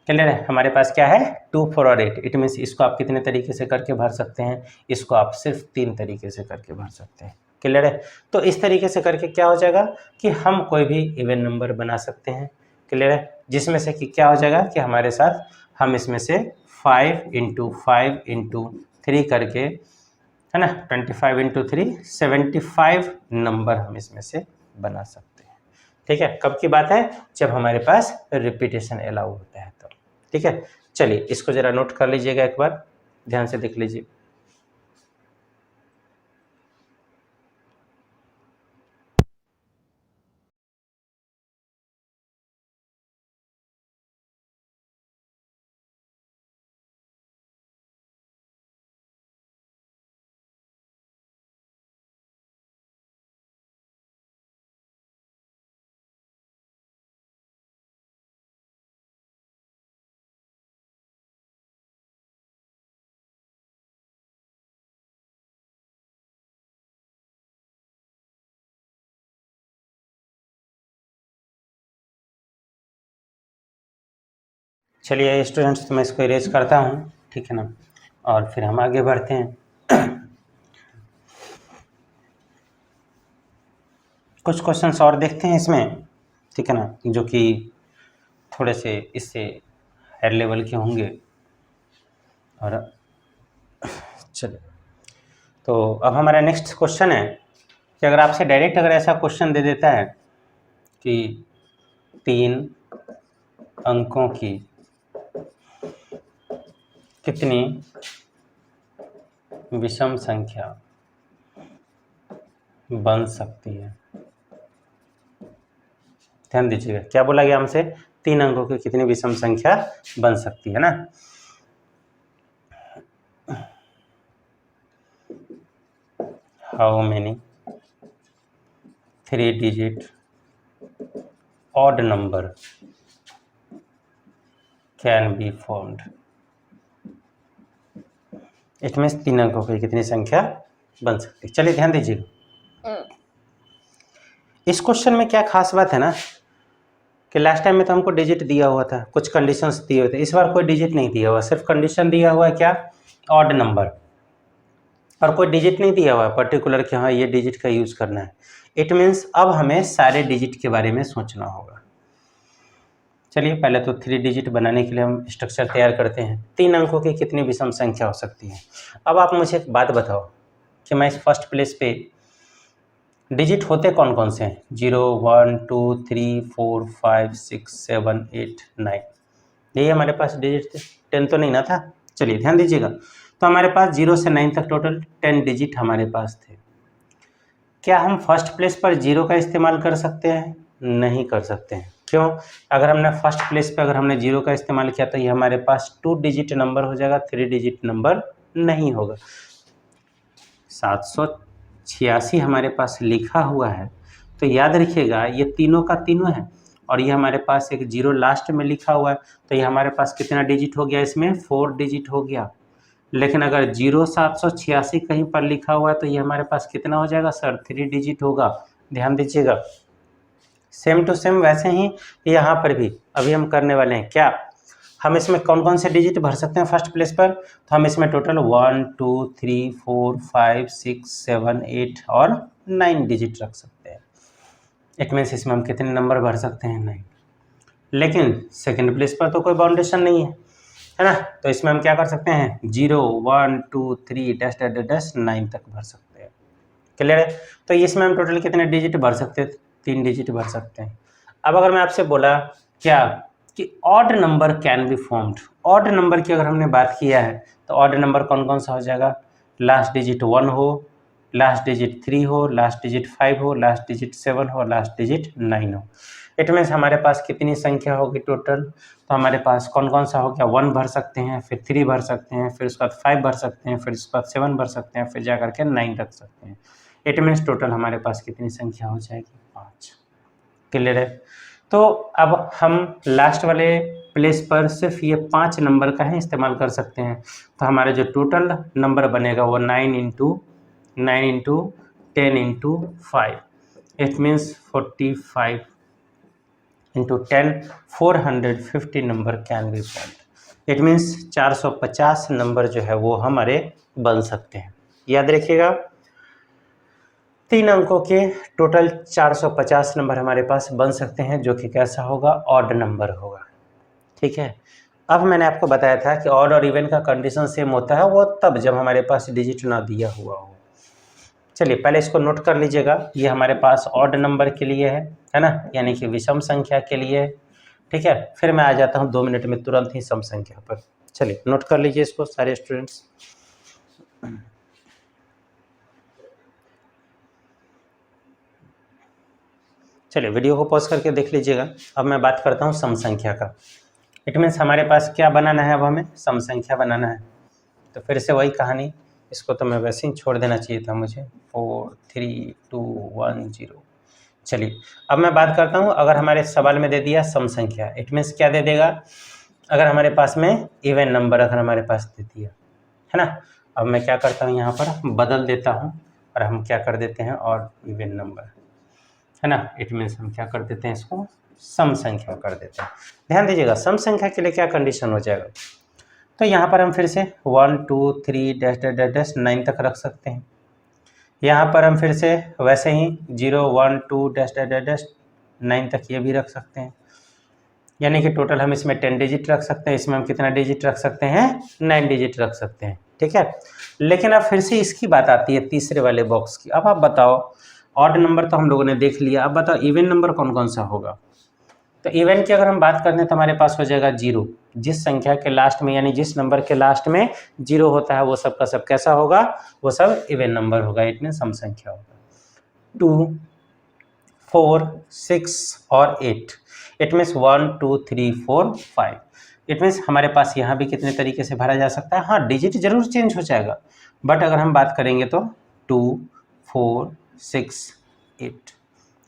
क्लियर है? हमारे पास क्या है? 2 4 और 8। इट मीन्स इसको आप कितने तरीके से करके भर सकते हैं? इसको आप सिर्फ 3 तरीके से करके भर सकते हैं। क्लियर है? तो इस तरीके से करके क्या हो जाएगा कि हम कोई भी इवन नंबर बना सकते हैं। क्लियर है? जिसमें से कि क्या हो जाएगा कि हमारे साथ हम इसमें से 5 × 5 × 3 करके, है ना, 25 × 3 75 नंबर हम इसमें से बना सकते हैं। ठीक है? कब की बात है? जब हमारे पास रिपीटेशन अलाउ होता है तो। ठीक है, चलिए इसको जरा नोट कर लीजिएगा, एक बार ध्यान से देख लीजिए। चलिए स्टूडेंट्स, तो मैं इसको इरेज करता हूँ, ठीक है ना, और फिर हम आगे बढ़ते हैं। कुछ क्वेश्चंस और देखते हैं इसमें, ठीक है ना, जो कि थोड़े से इससे हायर लेवल के होंगे। और चलिए, तो अब हमारा नेक्स्ट क्वेश्चन है कि अगर आपसे डायरेक्ट अगर ऐसा क्वेश्चन दे देता है कि 3 अंकों की कितनी विषम संख्या बन सकती है? ध्यान दीजिएगा, क्या बोला गया हमसे? 3 अंकों की कितनी विषम संख्या बन सकती है ना। How many 3 digit odd number can be formed? It means 3 अंकों की कितनी संख्या बन सकती है। चलिए ध्यान दीजिएगा, इस क्वेश्चन में क्या खास बात है ना कि लास्ट टाइम में तो हमको डिजिट दिया हुआ था, कुछ कंडीशंस दिए हुए थे। इस बार कोई डिजिट नहीं दिया हुआ, सिर्फ कंडीशन दिया हुआ है क्या? ऑड नंबर, और कोई डिजिट नहीं दिया हुआ है पर्टिकुलर कि हाँ ये डिजिट का यूज़ करना है। इट मीन्स अब हमें सारे डिजिट के बारे में सोचना होगा। चलिए पहले तो 3 डिजिट बनाने के लिए हम स्ट्रक्चर तैयार करते हैं। 3 अंकों की कितनी विषम संख्या हो सकती है? अब आप मुझे एक बात बताओ कि मैं इस फर्स्ट प्लेस पे डिजिट होते कौन कौन से हैं? 0 1 2 3 4 5 6 7 8 9, यही हमारे पास डिजिट थे। 10 तो नहीं ना था। चलिए ध्यान दीजिएगा, तो हमारे पास 0 से 9 तक टोटल 10 डिजिट हमारे पास थे। क्या हम फर्स्ट प्लेस पर 0 का इस्तेमाल कर सकते हैं? नहीं कर सकते हैं। क्यों? अगर हमने फर्स्ट प्लेस पे अगर हमने 0 का इस्तेमाल किया तो ये हमारे पास 2 डिजिट नंबर हो जाएगा, 3 डिजिट नंबर नहीं होगा। 786 हमारे पास लिखा हुआ है, तो याद रखिएगा ये तीनों का तीनों है, और ये हमारे पास एक 0 लास्ट में लिखा हुआ है, तो ये हमारे पास कितना डिजिट हो गया? इसमें 4 डिजिट हो गया। लेकिन अगर 0786 कहीं पर लिखा हुआ है तो ये हमारे पास कितना हो जाएगा सर? 3 डिजिट होगा। ध्यान दीजिएगा, सेम टू सेम वैसे ही यहाँ पर भी अभी हम करने वाले हैं क्या? हम इसमें कौन कौन से डिजिट भर सकते हैं फर्स्ट प्लेस पर, तो हम इसमें टोटल 1 2 3 4 5 6 7 8 और 9 डिजिट रख सकते हैं। इट मीन्स इसमें हम कितने नंबर भर सकते हैं, 9। लेकिन सेकंड प्लेस पर तो कोई बाउंडेशन नहीं है ना, तो इसमें हम क्या कर सकते हैं 0 1 2 3 डैश डैश डैश 9 तक भर सकते हैं। क्लियर है? तो इसमें हम टोटल कितने डिजिट भर सकते हैं, 3 डिजिट भर सकते हैं। अब अगर मैं आपसे बोला क्या कि odd number can be formed, odd number की अगर हमने बात किया है तो ऑड नंबर कौन कौन सा हो जाएगा, लास्ट डिजिट 1 हो, लास्ट डिजिट 3 हो, लास्ट डिजिट 5 हो, लास्ट डिजिट 7 हो, लास्ट डिजिट 9 हो। इट मीन्स हमारे पास कितनी संख्या होगी टोटल, तो हमारे पास कौन कौन सा हो गया, 1 भर सकते हैं, फिर 3 भर सकते हैं, फिर उसके बाद 5 भर सकते हैं, फिर उसके बाद 7 भर सकते हैं, फिर जा करके 9 रख सकते हैं। इट मीन्स टोटल हमारे पास कितनी संख्या हो जाएगी, 5। क्लियर है? तो अब हम लास्ट वाले प्लेस पर सिर्फ ये 5 नंबर का ही इस्तेमाल कर सकते हैं, तो हमारे जो टोटल नंबर बनेगा वो 9 into 10 into 5, it means 45 into 10 450 number can be formed. It means 450 number जो है वो हमारे बन सकते हैं। याद रखिएगा 3 अंकों के टोटल 450 नंबर हमारे पास बन सकते हैं, जो कि कैसा होगा, ऑड नंबर होगा। ठीक है? अब मैंने आपको बताया था कि ऑड और इवन का कंडीशन सेम होता है, वो तब जब हमारे पास डिजिट ना दिया हुआ हो। चलिए पहले इसको नोट कर लीजिएगा, ये हमारे पास ऑड नंबर के लिए है ना, यानी कि विषम संख्या के लिए। ठीक है, फिर मैं आ जाता हूँ 2 मिनट में तुरंत ही सम संख्या पर। चलिए नोट कर लीजिए इसको सारे स्टूडेंट्स। चलिए वीडियो को पॉज करके देख लीजिएगा। अब मैं बात करता हूँ सम संख्या का। इट मीन्स हमारे पास क्या बनाना है, अब हमें सम संख्या बनाना है। तो फिर से वही कहानी, इसको तो मैं वैसे ही छोड़ देना चाहिए था मुझे, 4 3 2 1 0। चलिए अब मैं बात करता हूँ, अगर हमारे सवाल में दे दिया सम संख्या, इट मीन्स क्या दे देगा, अगर हमारे पास में इवन नंबर अगर हमारे पास दे दिया है ना, अब मैं क्या करता हूँ यहाँ पर बदल देता हूँ और हम क्या कर देते हैं और इवन नंबर है ना, इट मीन्स हम क्या कर देते हैं इसको सम संख्या कर देते हैं। ध्यान दीजिएगा सम संख्या के लिए क्या कंडीशन हो जाएगा, तो यहाँ पर हम फिर से 1 2 3 डैश डैश डैश डैश 9 तक रख सकते हैं। यहाँ पर हम फिर से वैसे ही 0 1 2 डैश डैश डैश डैश 9 तक ये भी रख सकते हैं, यानी कि टोटल हम इसमें 10 डिजिट रख सकते हैं। इसमें हम कितना डिजिट रख सकते हैं, 9 डिजिट रख सकते हैं। ठीक है, लेकिन अब फिर से इसकी बात आती है तीसरे वाले बॉक्स की। अब आप बताओ, ऑड नंबर तो हम लोगों ने देख लिया, अब बताओ इवन नंबर कौन कौन सा होगा। तो इवन की अगर हम बात करते हैं तो हमारे पास हो जाएगा 0। जिस संख्या के लास्ट में यानी जिस नंबर के लास्ट में 0 होता है वो सब का सब कैसा होगा, वो सब इवन नंबर होगा, इट मीन सम संख्या होगा। 2 4 6 और 8, इट मीन्स 1 2 3 4 5। इट मीन्स हमारे पास यहाँ भी कितने तरीके से भरा जा सकता है, हाँ डिजिट जरूर चेंज हो जाएगा, बट अगर हम बात करेंगे तो 2 4 6 8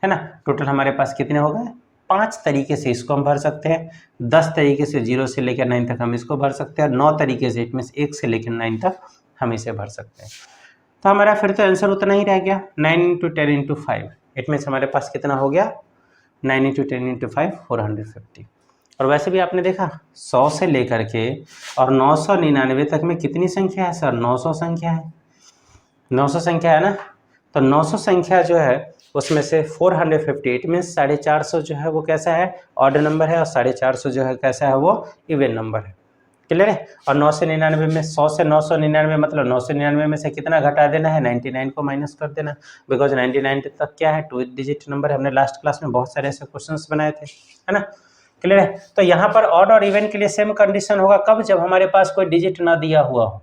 है ना। टोटल हमारे पास कितने हो गए, 5 तरीके से इसको हम भर सकते हैं, 10 तरीके से 0 से लेकर 9 तक हम इसको भर सकते हैं, 9 तरीके से इट मीन्स 1 से लेकर 9 तक हम इसे भर सकते हैं। तो हमारा फिर तो आंसर उतना ही रह गया, 9 इंटू 10 इंटू 5। इट मीन्स हमारे पास कितना हो गया, 9 इंटू 10 इंटू 5 450। और वैसे भी आपने देखा 100 से लेकर के और 999 तक में कितनी संख्या है सर, 900 संख्या है, 900 संख्या है ना। तो 900 संख्या जो है उसमें से 458 मीन्स 450 जो है वो कैसा है, ऑड नंबर है, और 450 जो है कैसा है, वो इवन नंबर है। क्लियर है। और 999 में 100 से 999 मतलब 999 में से कितना घटा देना है, 99 को माइनस कर देना, बिकॉज 99 तक क्या है 2 डिजिट नंबर है। हमने लास्ट क्लास में बहुत सारे ऐसे क्वेश्चंस बनाए थे, है ना। क्लियर है। तो यहाँ पर ऑड और इवन के लिए सेम कंडीशन होगा, कब, जब हमारे पास कोई डिजिट ना दिया हुआ हो।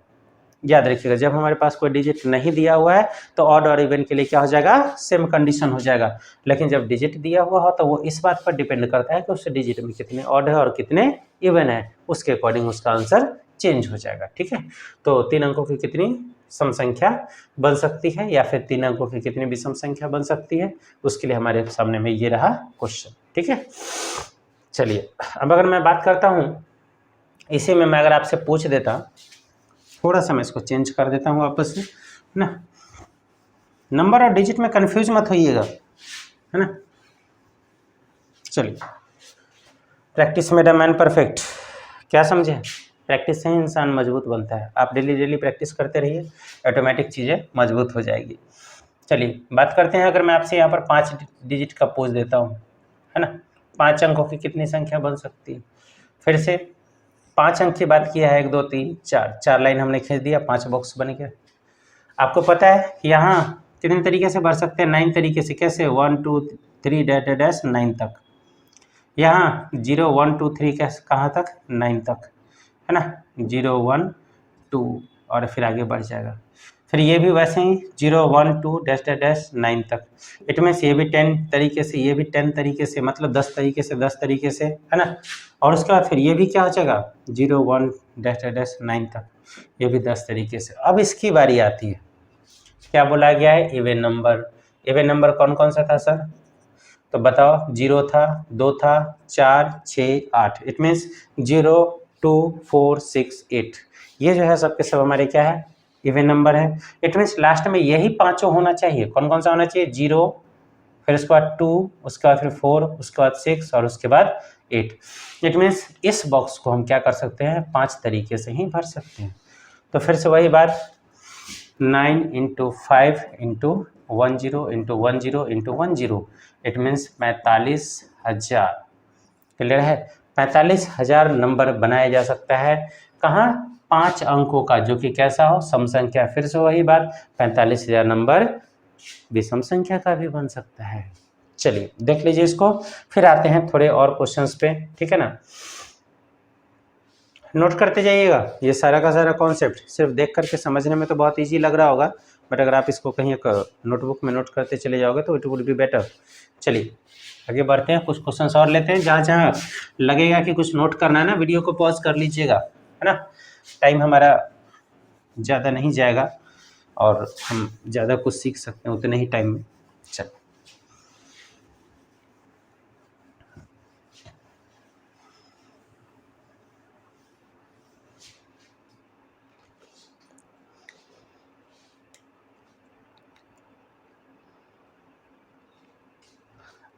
याद रखिएगा जब हमारे पास कोई डिजिट नहीं दिया हुआ है तो ऑड और इवन के लिए क्या हो जाएगा, सेम कंडीशन हो जाएगा। लेकिन जब डिजिट दिया हुआ हो तो वो इस बात पर डिपेंड करता है कि उस डिजिट में कितने ऑड है और कितने इवन है, उसके अकॉर्डिंग उसका आंसर चेंज हो जाएगा। ठीक है, तो 3 अंकों की कितनी सम संख्या बन सकती है या फिर 3 अंकों की कितनी विषम संख्या बन सकती है, उसके लिए हमारे सामने में ये रहा क्वेश्चन। ठीक है, चलिए अब अगर मैं बात करता हूँ इसी में, मैं अगर आपसे पूछ देता, थोड़ा सा मैं इसको चेंज कर देता हूँ वापस से, है ना। नंबर और डिजिट में कंफ्यूज मत होइएगा, है ना। चलिए, practice made a man perfect, क्या समझे? प्रैक्टिस से ही इंसान मजबूत बनता है। आप डेली डेली प्रैक्टिस करते रहिए, ऑटोमेटिक चीज़ें मजबूत हो जाएगी। चलिए बात करते हैं, अगर मैं आपसे यहाँ पर 5 डिजिट का पूछ देता हूँ, है ना, 5 अंकों की कितनी संख्या बन सकती है? फिर से 5 अंक की बात किया है, 1 2 3 4, 4 लाइन हमने खींच दिया, 5 बॉक्स बन गया। आपको पता है यहाँ कितने तरीके से भर सकते हैं? 9 तरीके से। कैसे? 1 2 3 डैश डैश 9 तक। यहाँ 0 1 2 3 कैसे, कहाँ तक? 9 तक, है ना, 0 1 2 और फिर आगे बढ़ जाएगा। फिर ये भी वैसे ही 0 1 2 डैश डैश डैश 9 तक। इट मीन्स ये भी 10 तरीके से, ये भी 10 तरीके से, मतलब 10 तरीके से, 10 तरीके से, है ना। और उसके बाद फिर ये भी क्या हो जाएगा? 0 1 डैश डैश डैश 9 तक, ये भी 10 तरीके से। अब इसकी बारी आती है, क्या बोला गया है? Even number. इवन नंबर कौन कौन सा था सर? तो बताओ। 0 था, 2 था, 4 6 8। It means 0 2 4 6 8। ये जो है सबके सब हमारे क्या है? इवन नंबर है। इट मीन्स लास्ट में यही पांचों होना चाहिए। कौन कौन सा होना चाहिए? 0, फिर उसके बाद 2, उसके बाद फिर 4, उसके बाद 6 और उसके बाद 8। इट मीन्स इस बॉक्स को हम क्या कर सकते हैं? 5 तरीके से ही भर सकते हैं। तो फिर से वही बात, 9 × 5 × 10 × 10 × 10। It means 45,000। क्लियर है? 45,000 नंबर बनाया जा सकता है। कहाँ? 5 अंकों का, जो कि कैसा हो? सम संख्या। फिर से वही बात, 45,000 नंबर विषम संख्या का भी बन सकता है। चलिए देख लीजिए इसको, फिर आते हैं थोड़े और क्वेश्चंस पे, ठीक है ना। नोट करते जाइएगा, ये सारा का सारा कॉन्सेप्ट सिर्फ देख करके समझने में तो बहुत इजी लग रहा होगा, बट अगर आप इसको कहीं एक नोटबुक में नोट करते चले जाओगे तो इट वुड बी बेटर। चलिए आगे बढ़ते हैं, कुछ क्वेश्चंस और लेते हैं। जहाँ जहाँ लगेगा कि कुछ नोट करना है ना, वीडियो को पॉज कर लीजिएगा, है ना। टाइम हमारा ज़्यादा नहीं जाएगा और हम ज़्यादा कुछ सीख सकते हैं उतने ही टाइम में। चल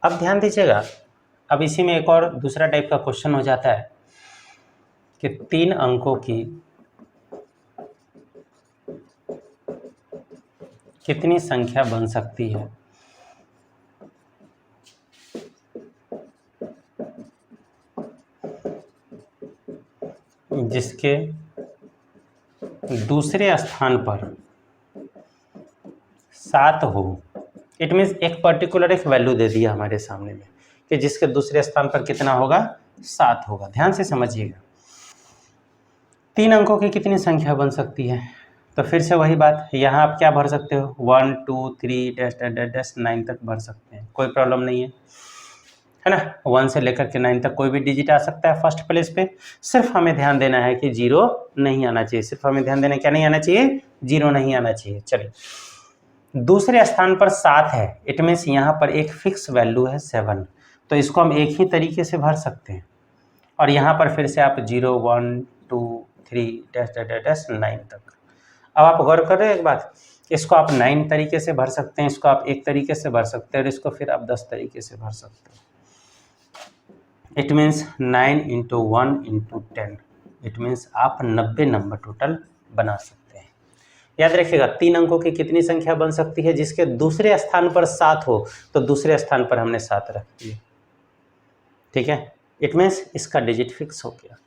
अब ध्यान दीजिएगा, अब इसी में एक और दूसरा टाइप का क्वेश्चन हो जाता है कि 3 अंकों की कितनी संख्या बन सकती है? जिसके दूसरे स्थान पर 7 हो। इट मीन्स एक पर्टिकुलर एक वैल्यू दे दिया हमारे सामने में कि जिसके दूसरे स्थान पर कितना होगा? 7 होगा। ध्यान से समझिएगा, 3 अंकों की कितनी संख्या बन सकती है? तो फिर से वही बात, यहाँ आप क्या भर सकते हो? 1 2 3 डैश डैश डैश 9 तक भर सकते हैं, कोई प्रॉब्लम नहीं है ना। 1 से लेकर के 9 तक कोई भी डिजिट आ सकता है फर्स्ट प्लेस पे। सिर्फ हमें ध्यान देना है कि 0 नहीं आना चाहिए। सिर्फ हमें ध्यान देना, क्या नहीं आना चाहिए? 0 नहीं आना चाहिए। चलिए, दूसरे स्थान पर 7 है। इट मीन्स यहाँ पर एक फिक्स वैल्यू है 7, तो इसको हम एक ही तरीके से भर सकते हैं। और यहाँ पर फिर से आप 0 1 2 3 डैश डैश डैश 9 तक। अब आप गौर कर रहे हैं एक बात, इसको आप 9 तरीके से भर सकते हैं, इसको आप एक तरीके से भर सकते हैं और इसको फिर आप 10 तरीके से भर सकते हैं। It means 9 × 1 × 10। इट मीन्स आप 90 नंबर टोटल बना सकते हैं। याद रखिएगा, 3 अंकों की कितनी संख्या बन सकती है? जिसके दूसरे स्थान पर 7 हो, तो दूसरे स्थान पर हमने 7 रख दिए, ठीक है। इट मीन्स इसका डिजिट फिक्स हो गया।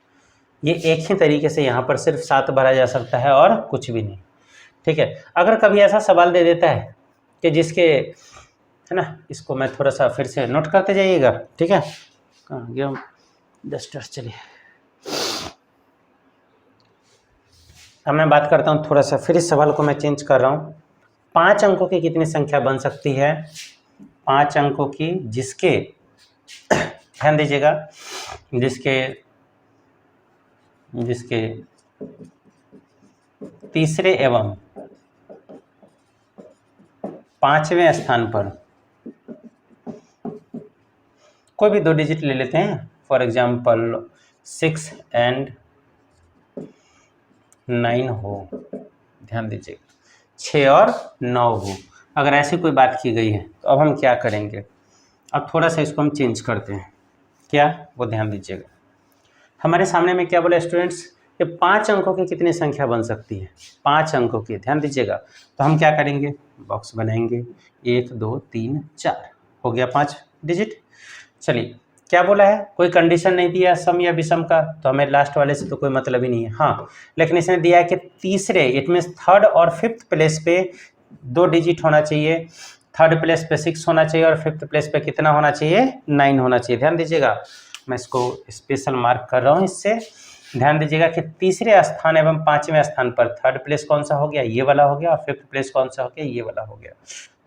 ये एक ही तरीके से यहाँ पर सिर्फ 7 भरा जा सकता है और कुछ भी नहीं, ठीक है। अगर कभी ऐसा सवाल दे देता है कि जिसके, है ना, इसको मैं थोड़ा सा फिर से नोट करते जाइएगा, ठीक है। कहाँ गया डस्टर? चलिए अब मैं बात करता हूँ थोड़ा सा, फिर इस सवाल को मैं चेंज कर रहा हूँ। 5 अंकों की कितनी संख्या बन सकती है? 5 अंकों की जिसके, ध्यान दीजिएगा, जिसके तीसरे एवं 5वें स्थान पर कोई भी 2 डिजिट ले लेते हैं। फॉर एग्जाम्पल 6 और 9 हो, ध्यान दीजिएगा, 6 और 9 हो। अगर ऐसी कोई बात की गई है तो अब हम क्या करेंगे? अब थोड़ा सा इसको हम चेंज करते हैं, क्या? वो ध्यान दीजिएगा। हमारे सामने में क्या बोला स्टूडेंट्स, कि 5 अंकों की कितनी संख्या बन सकती है, 5 अंकों की, ध्यान दीजिएगा। तो हम क्या करेंगे, बॉक्स बनाएंगे, 1 2 3 4, हो गया 5 डिजिट। चलिए क्या बोला है, कोई कंडीशन नहीं दिया सम या विषम का, तो हमें लास्ट वाले से तो कोई मतलब ही नहीं है। हाँ, लेकिन इसने दिया है कि तीसरे, इट मीन्स थर्ड और फिफ्थ प्लेस पे 2 डिजिट होना चाहिए, थर्ड प्लेस पे 6 होना चाहिए और फिफ्थ प्लेस पे कितना होना चाहिए, 9 होना चाहिए। ध्यान दीजिएगा, मैं इसको स्पेशल मार्क कर रहा हूँ इससे। ध्यान दीजिएगा कि तीसरे स्थान एवं 5वें स्थान पर थर्ड प्लेस कौन सा हो गया, ये वाला हो गया, और फिफ्थ प्लेस कौन सा हो गया, ये वाला हो गया।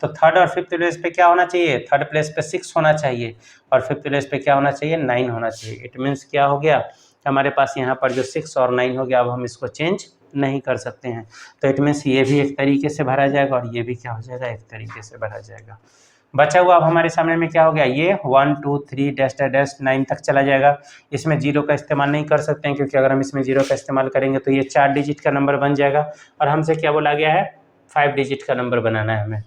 तो थर्ड और फिफ्थ प्लेस पे क्या होना चाहिए, थर्ड प्लेस पे 6 होना चाहिए और फिफ्थ प्लेस पे क्या होना चाहिए, 9 होना चाहिए। इट मीन्स क्या हो गया, हमारे पास यहाँ पर जो 6 और 9 हो गया, अब हम इसको चेंज नहीं कर सकते हैं। तो इट मीन्स ये भी एक तरीके से भरा जाएगा और ये भी क्या हो जाएगा, एक तरीके से भरा जाएगा। बचा हुआ अब हमारे सामने में क्या हो गया, ये 1 2 3 डैश डैश 9 तक चला जाएगा। इसमें 0 का इस्तेमाल नहीं कर सकते हैं, क्योंकि अगर हम इसमें 0 का इस्तेमाल करेंगे तो ये 4 डिजिट का नंबर बन जाएगा, और हमसे क्या बोला गया है, 5 डिजिट का नंबर बनाना है हमें।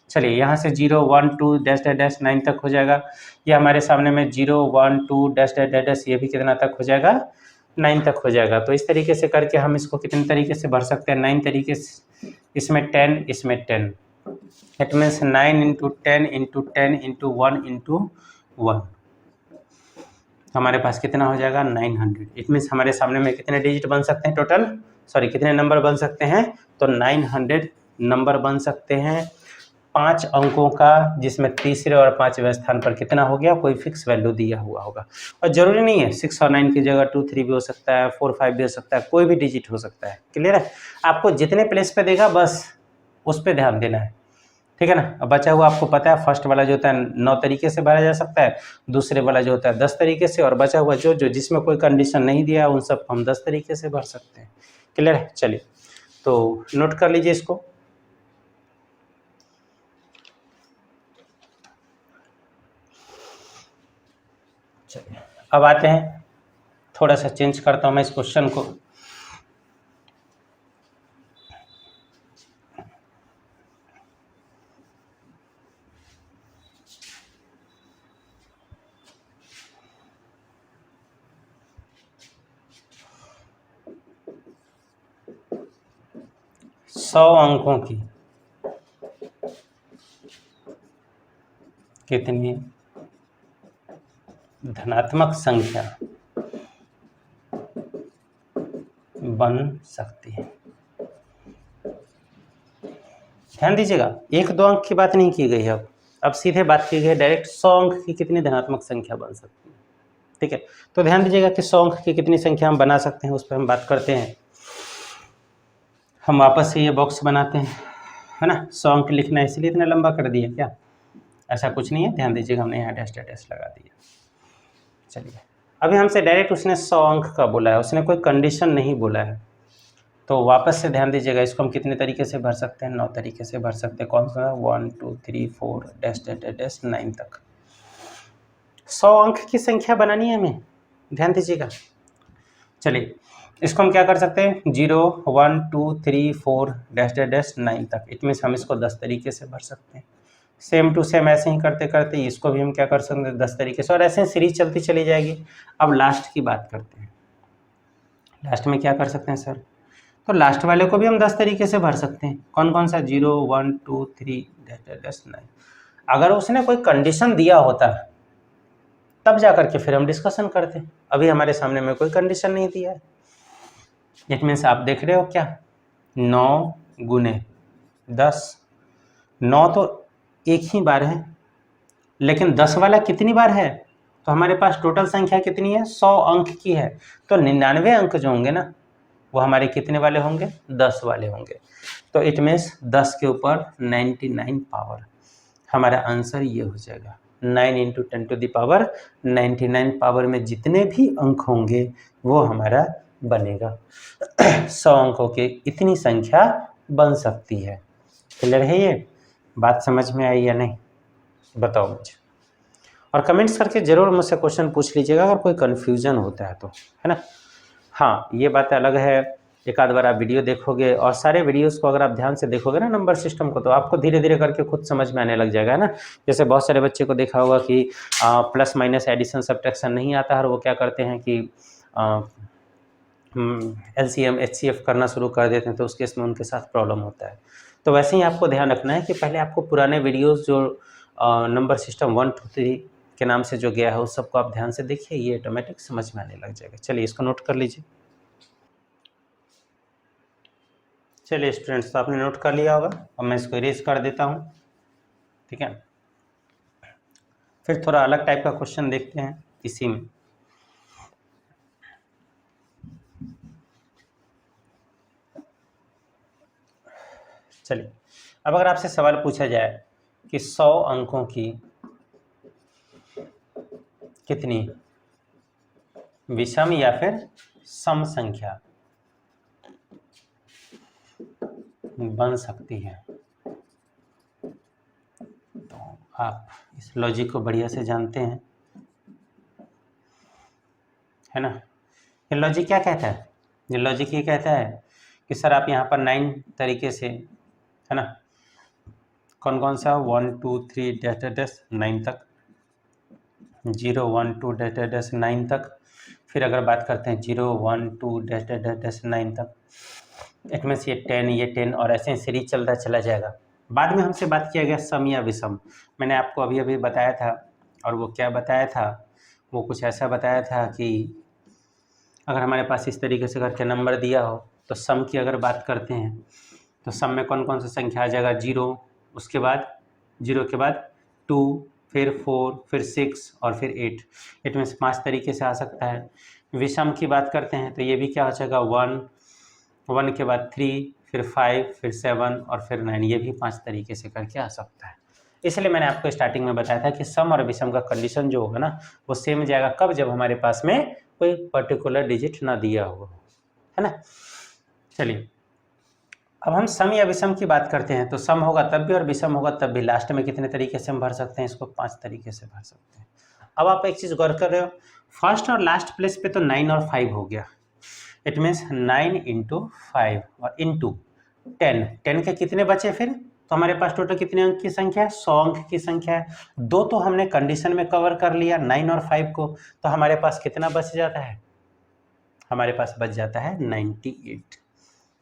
चलिए यहाँ से 0 1 2 डैश डैश 9 तक हो जाएगा। ये हमारे सामने में 0 1 2 डैश डैश, ये भी कितना तक हो जाएगा, 9 तक हो जाएगा। तो इस तरीके से करके हम इसको कितने तरीके से भर सकते हैं, 9 तरीके से, इसमें 10, इसमें 10। It means 9 into 10 into 10 into 1 into 1, हमारे पास कितना हो जाएगा, 900। इट मीन्स हमारे सामने में कितने डिजिट बन सकते हैं टोटल, सॉरी कितने नंबर बन सकते हैं, तो 900 नंबर बन सकते हैं 5 अंकों का, जिसमें तीसरे और 5वें स्थान पर कितना हो गया, कोई फिक्स वैल्यू दिया हुआ होगा। और जरूरी नहीं है 6 और 9 की जगह 2 3 भी हो सकता है, 4 5 भी हो सकता है, कोई भी डिजिट हो सकता है। क्लियर है, आपको जितने प्लेस पे देगा बस उस पर ध्यान देना है, ठीक है ना। अब बचा हुआ आपको पता है, फर्स्ट वाला जो होता है 9 तरीके से भरा जा सकता है, दूसरे वाला जो होता है 10 तरीके से, और बचा हुआ जो जिसमें कोई कंडीशन नहीं दिया उन सब हम 10 तरीके से भर सकते हैं। क्लियर है, चलिए तो नोट कर लीजिए इसको। चलिए अब आते हैं, थोड़ा सा चेंज करता हूँ मैं इस क्वेश्चन को। सौ अंकों की कितनी धनात्मक संख्या बन सकती है। ध्यान दीजिएगा, 1 2 अंक की बात नहीं की गई है, अब सीधे बात की गई है डायरेक्ट 100 अंक की कितनी धनात्मक संख्या बन सकती है। ठीक है, तो ध्यान दीजिएगा कि 100 अंक की कितनी संख्या हम बना सकते हैं, उस पर हम बात करते हैं। हम वापस से ये बॉक्स बनाते हैं, है ना। 100 अंक लिखना है इसलिए इतना लंबा कर दिया क्या, ऐसा कुछ नहीं है। ध्यान दीजिएगा, हमने यहाँ डैश डैश लगा दिया। चलिए अभी हमसे डायरेक्ट उसने 100 अंक का बोला है, उसने कोई कंडीशन नहीं बोला है, तो वापस से ध्यान दीजिएगा, इसको हम कितने तरीके से भर सकते हैं, 9 तरीके से भर सकते हैं। कौन सा, 1 2 3 4 डैश डैश डैश 9 तक 100 अंक की संख्या बनानी है हमें, ध्यान दीजिएगा। चलिए इसको हम क्या कर सकते हैं, 0 1 2 3 4 डैश डैश डैश 9 तक। इट मीन्स हम इसको 10 तरीके से भर सकते हैं। सेम टू सेम ऐसे ही करते करते इसको भी हम क्या कर सकते हैं, 10 तरीके से, और ऐसे सीरीज चलती चली जाएगी। अब लास्ट की बात करते हैं, लास्ट में क्या कर सकते हैं सर, तो लास्ट वाले को भी हम 10 तरीके से भर सकते हैं। कौन कौन सा, 0 1 2 3 डैश डैश डैश 9। अगर उसने कोई कंडीशन दिया होता तब जा करके फिर हम डिस्कशन करते, अभी हमारे सामने में कोई कंडीशन नहीं दिया है। इट मीन्स आप देख रहे हो क्या, 9 गुने 10, 9 तो एक ही बार है, लेकिन 10 वाला कितनी बार है, तो हमारे पास टोटल संख्या कितनी है, 100 अंक की है। तो 99 अंक जो होंगे ना, वो हमारे कितने वाले होंगे, 10 वाले होंगे। तो इट मीन्स 10 के ऊपर 99 पावर, हमारा आंसर ये हो जाएगा। 9 into 10 to the power 99 power में जितने भी अंक होंगे वो हमारा बनेगा। 100 अंकों के इतनी संख्या बन सकती है। क्लियर है, ये बात समझ में आई या नहीं, बताओ मुझे, और कमेंट्स करके ज़रूर मुझसे क्वेश्चन पूछ लीजिएगा अगर कोई कन्फ्यूजन होता है तो, है ना। हाँ ये बात अलग है, एक आध बार आप वीडियो देखोगे और सारे वीडियोस को अगर आप ध्यान से देखोगे ना नंबर सिस्टम को, तो आपको धीरे धीरे करके खुद समझ में आने लग जाएगा, है ना। जैसे बहुत सारे बच्चे को देखा होगा कि प्लस माइनस एडिशन सब्ट्रैक्शन नहीं आता है, और वो क्या करते हैं कि LCM HCF करना शुरू कर देते हैं तो उस केस में उनके साथ प्रॉब्लम होता है। तो वैसे ही आपको ध्यान रखना है कि पहले आपको पुराने वीडियोस जो नंबर सिस्टम 1 2 3 के नाम से जो गया है उस सबको आप ध्यान से देखिए, ये ऑटोमेटिक समझ में आने लग जाएगा। चलिए इसको नोट कर लीजिए। चलिए स्टूडेंट्स, तो आपने नोट कर लिया होगा। अब मैं इसको इरेज कर देता हूँ, ठीक है। फिर थोड़ा अलग टाइप का क्वेश्चन देखते हैं इसी में। चलिए, अब अगर आपसे सवाल पूछा जाए कि 100 अंकों की कितनी विषम या फिर सम संख्या बन सकती है, तो आप इस लॉजिक को बढ़िया से जानते हैं, है ना। ये लॉजिक क्या कहता है? ये लॉजिक ये कहता है कि सर आप यहाँ पर 9 तरीके से, है ना, कौन कौन सा 1 2 3 डैश डैश 9 तक, 0 1 2 डैश डैश 9 तक, फिर अगर बात करते हैं 0 1 2 डैश डैश डैश 9 तक, इट मीन्स ये 10 और ऐसे सीरीज चलता चला जाएगा। बाद में हमसे बात किया गया सम या विषम। मैंने आपको अभी अभी बताया था, और वो क्या बताया था, वो कुछ ऐसा बताया था कि अगर हमारे पास इस तरीके से करके नंबर दिया हो तो सम की अगर बात करते हैं तो सम में कौन कौन सा संख्या आ जाएगा, 0, उसके बाद 0 के बाद 2, फिर 4, फिर 6 और फिर 8। इट मीन्स 5 तरीके से आ सकता है। विषम की बात करते हैं तो ये भी क्या हो जाएगा, 1 के बाद 3, फिर 5, फिर 7 और फिर 9। ये भी 5 तरीके से करके आ सकता है। इसलिए मैंने आपको स्टार्टिंग में बताया था कि सम और विषम का कंडीशन जो होगा ना वो सेम जाएगा, कब, जब हमारे पास में कोई पर्टिकुलर डिजिट ना दिया होगा, है ना। चलिए, अब हम सम या विषम की बात करते हैं तो सम होगा तब भी और विषम होगा तब भी। लास्ट में कितने तरीके से हम भर सकते हैं इसको, 5 तरीके से भर सकते हैं। अब आप एक चीज़ गौर कर रहे हो, फर्स्ट और लास्ट प्लेस पे तो 9 और 5 हो गया। इट मीन्स 9 इंटू 5 और इंटू 10 के कितने बचे फिर, तो हमारे पास टोटल कितने अंक की संख्या है, 100 अंक की संख्या है। दो तो हमने कंडीशन में कवर कर लिया 9 और 5 को, तो हमारे पास कितना बच जाता है, हमारे पास बच जाता है 98।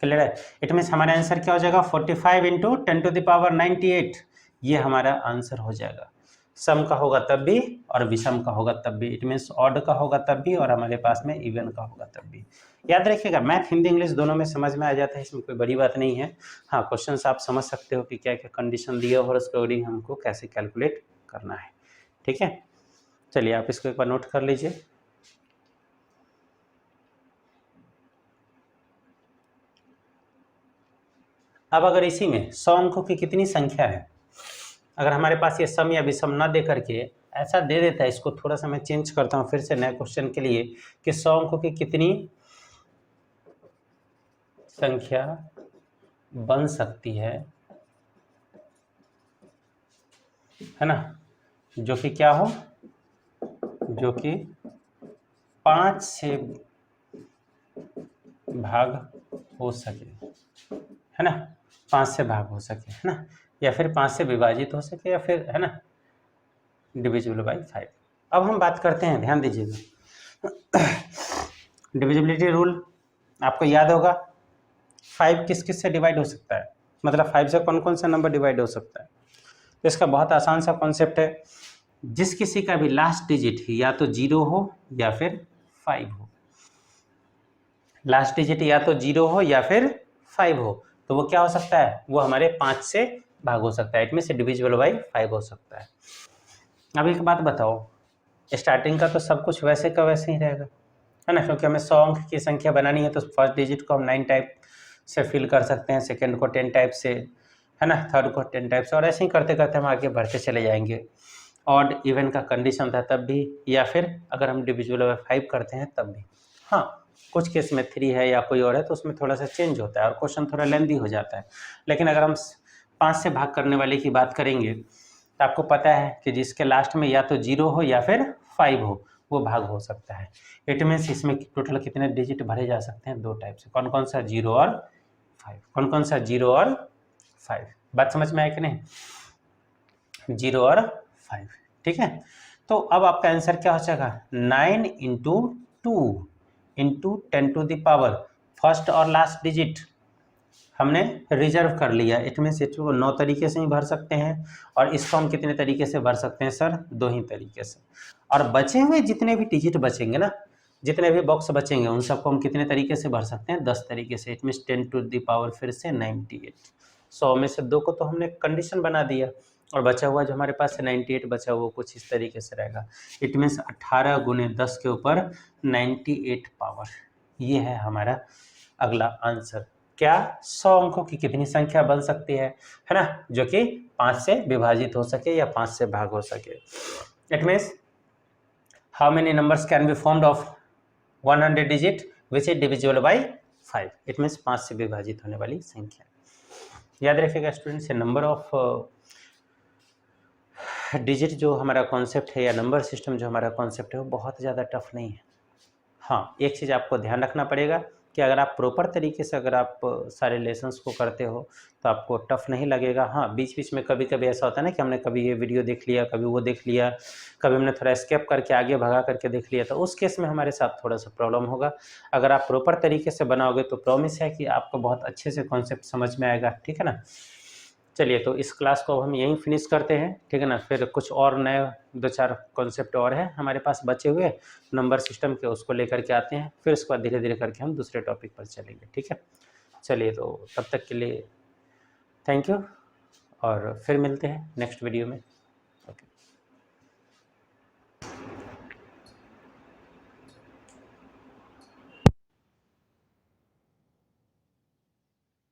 क्लियर है। इट मीन्स हमारा आंसर क्या हो जाएगा, 45 इंटू 10 टू द पावर 98। ये हमारा आंसर हो जाएगा। सम का होगा तब भी और विषम का होगा तब भी। इट मीन्स ऑड का होगा तब भी और हमारे पास में इवन का होगा तब भी। याद रखिएगा, मैथ हिंदी इंग्लिश दोनों में समझ में आ जाता है, इसमें कोई बड़ी बात नहीं है। हाँ, क्वेश्चन आप समझ सकते हो कि क्या क्या कंडीशन दिया और उसके अकॉर्डिंग हमको कैसे कैलकुलेट करना है, ठीक है। चलिए आप इसको एक बार नोट कर लीजिए। अब अगर इसी में 100 अंकों की कितनी संख्या है, अगर हमारे पास ये सम या विषम ना दे करके ऐसा दे देता है, इसको थोड़ा सा मैं चेंज करता हूँ फिर से नए क्वेश्चन के लिए, कि 100 अंकों की कितनी संख्या बन सकती है ना, जो कि क्या हो, जो कि 5 से भाग हो सके, है ना, 5 से भाग हो सके, है ना, या फिर 5 से विभाजित हो सके, या फिर, है ना, डिविजिबल बाई 5। अब हम बात करते हैं, ध्यान दीजिएगा, डिविजिबिलिटी रूल आपको याद होगा, 5 किस किस से डिवाइड हो सकता है, मतलब 5 से कौन कौन सा नंबर डिवाइड हो सकता है। तो इसका बहुत आसान सा कॉन्सेप्ट है, जिस किसी का भी लास्ट डिजिट या तो 0 हो या फिर 5 हो, लास्ट डिजिट या तो 0 हो या फिर 5 हो, तो वो क्या हो सकता है, वो हमारे 5 से भाग हो सकता है। इट मीन्स डिविजिबल बाई 5 हो सकता है। अब एक बात बताओ, स्टार्टिंग का तो सब कुछ वैसे का वैसे ही रहेगा, है ना, क्योंकि हमें 100 अंक की संख्या बनानी है, तो फर्स्ट डिजिट को हम 9 टाइप से फिल कर सकते हैं, सेकेंड को 10 टाइप से, है ना, थर्ड को 10 टाइप से, और ऐसे ही करते करते हम आगे बढ़ते चले जाएंगे। ऑड इवन का कंडीशन था तब भी, या फिर अगर हम डिविजिबल बाई 5 करते हैं तब भी। हाँ, कुछ केस में 3 है या कोई और है तो उसमें थोड़ा सा चेंज होता है और क्वेश्चन थोड़ा लेंदी हो जाता है। लेकिन अगर हम 5 से भाग करने वाले की बात करेंगे तो आपको पता है कि जिसके लास्ट में या तो 0 हो या फिर 5 हो, वो भाग हो सकता है। इट मीन्स इसमें टोटल कितने डिजिट भरे जा सकते हैं, 2 टाइप से। कौन कौन सा, 0 और 5। कौन कौन सा, 0 और 5। बात समझ में आया कि नहीं, 0 और 5, ठीक है। तो अब आपका आंसर क्या हो जाएगा, 9 into 2, into 10 to the power, first और लास्ट डिजिट हमने रिजर्व कर लिया। इट मीन्स इसको 9 तरीके से ही भर सकते हैं, और इसको हम कितने तरीके से भर सकते हैं सर? 2 ही तरीके से। और बचे हुए जितने भी डिजिट बचेंगे ना, जितने भी बॉक्स बचेंगे, उन सबको हम कितने तरीके से भर सकते हैं? 10 तरीके से। It means 10 to the power फिर से 98। 100 में से 2 को तो हमने कंडीशन बना दिया, और बचा हुआ जो हमारे पास 98 बचा वो कुछ इस तरीके से रहेगा। इट मीन्स 18 गुने 10 के ऊपर 98 पावर। ये है हमारा अगला आंसर। क्या 100 अंकों की कितनी संख्या बन सकती है ना, जो कि 5 से विभाजित हो सके या 5 से भाग हो सके। It means how many numbers can be formed of 100 digit which is divisible by 5। It means 5 से विभाजित होने वाली संख्या। याद रखिएगा स्टूडेंट्स, नंबर ऑफ डिजिट जो हमारा कॉन्सेप्ट है, या नंबर सिस्टम जो हमारा कॉन्सेप्ट है, वो बहुत ज़्यादा टफ नहीं है। हाँ, एक चीज़ आपको ध्यान रखना पड़ेगा कि अगर आप प्रॉपर तरीके से अगर आप सारे लेसन्स को करते हो तो आपको टफ नहीं लगेगा। हाँ, बीच बीच में कभी कभी ऐसा होता है ना कि हमने कभी ये वीडियो देख लिया, कभी वो देख लिया, कभी हमने थोड़ा स्किप करके आगे भगा करके देख लिया, तो उस केस में हमारे साथ थोड़ा सा प्रॉब्लम होगा। अगर आप प्रॉपर तरीके से बनाओगे तो प्रॉमिस है कि आपको बहुत अच्छे से कॉन्सेप्ट समझ में आएगा। ठीक है ना? चलिए, तो इस क्लास को हम यहीं फिनिश करते हैं। ठीक है ना? फिर कुछ और नए 2-4 कॉन्सेप्ट और हैं हमारे पास बचे हुए नंबर सिस्टम के, उसको लेकर के आते हैं। फिर उसके बाद धीरे धीरे करके हम दूसरे टॉपिक पर चलेंगे। ठीक है? चलिए, तो तब तक के लिए थैंक यू, और फिर मिलते हैं नेक्स्ट वीडियो में।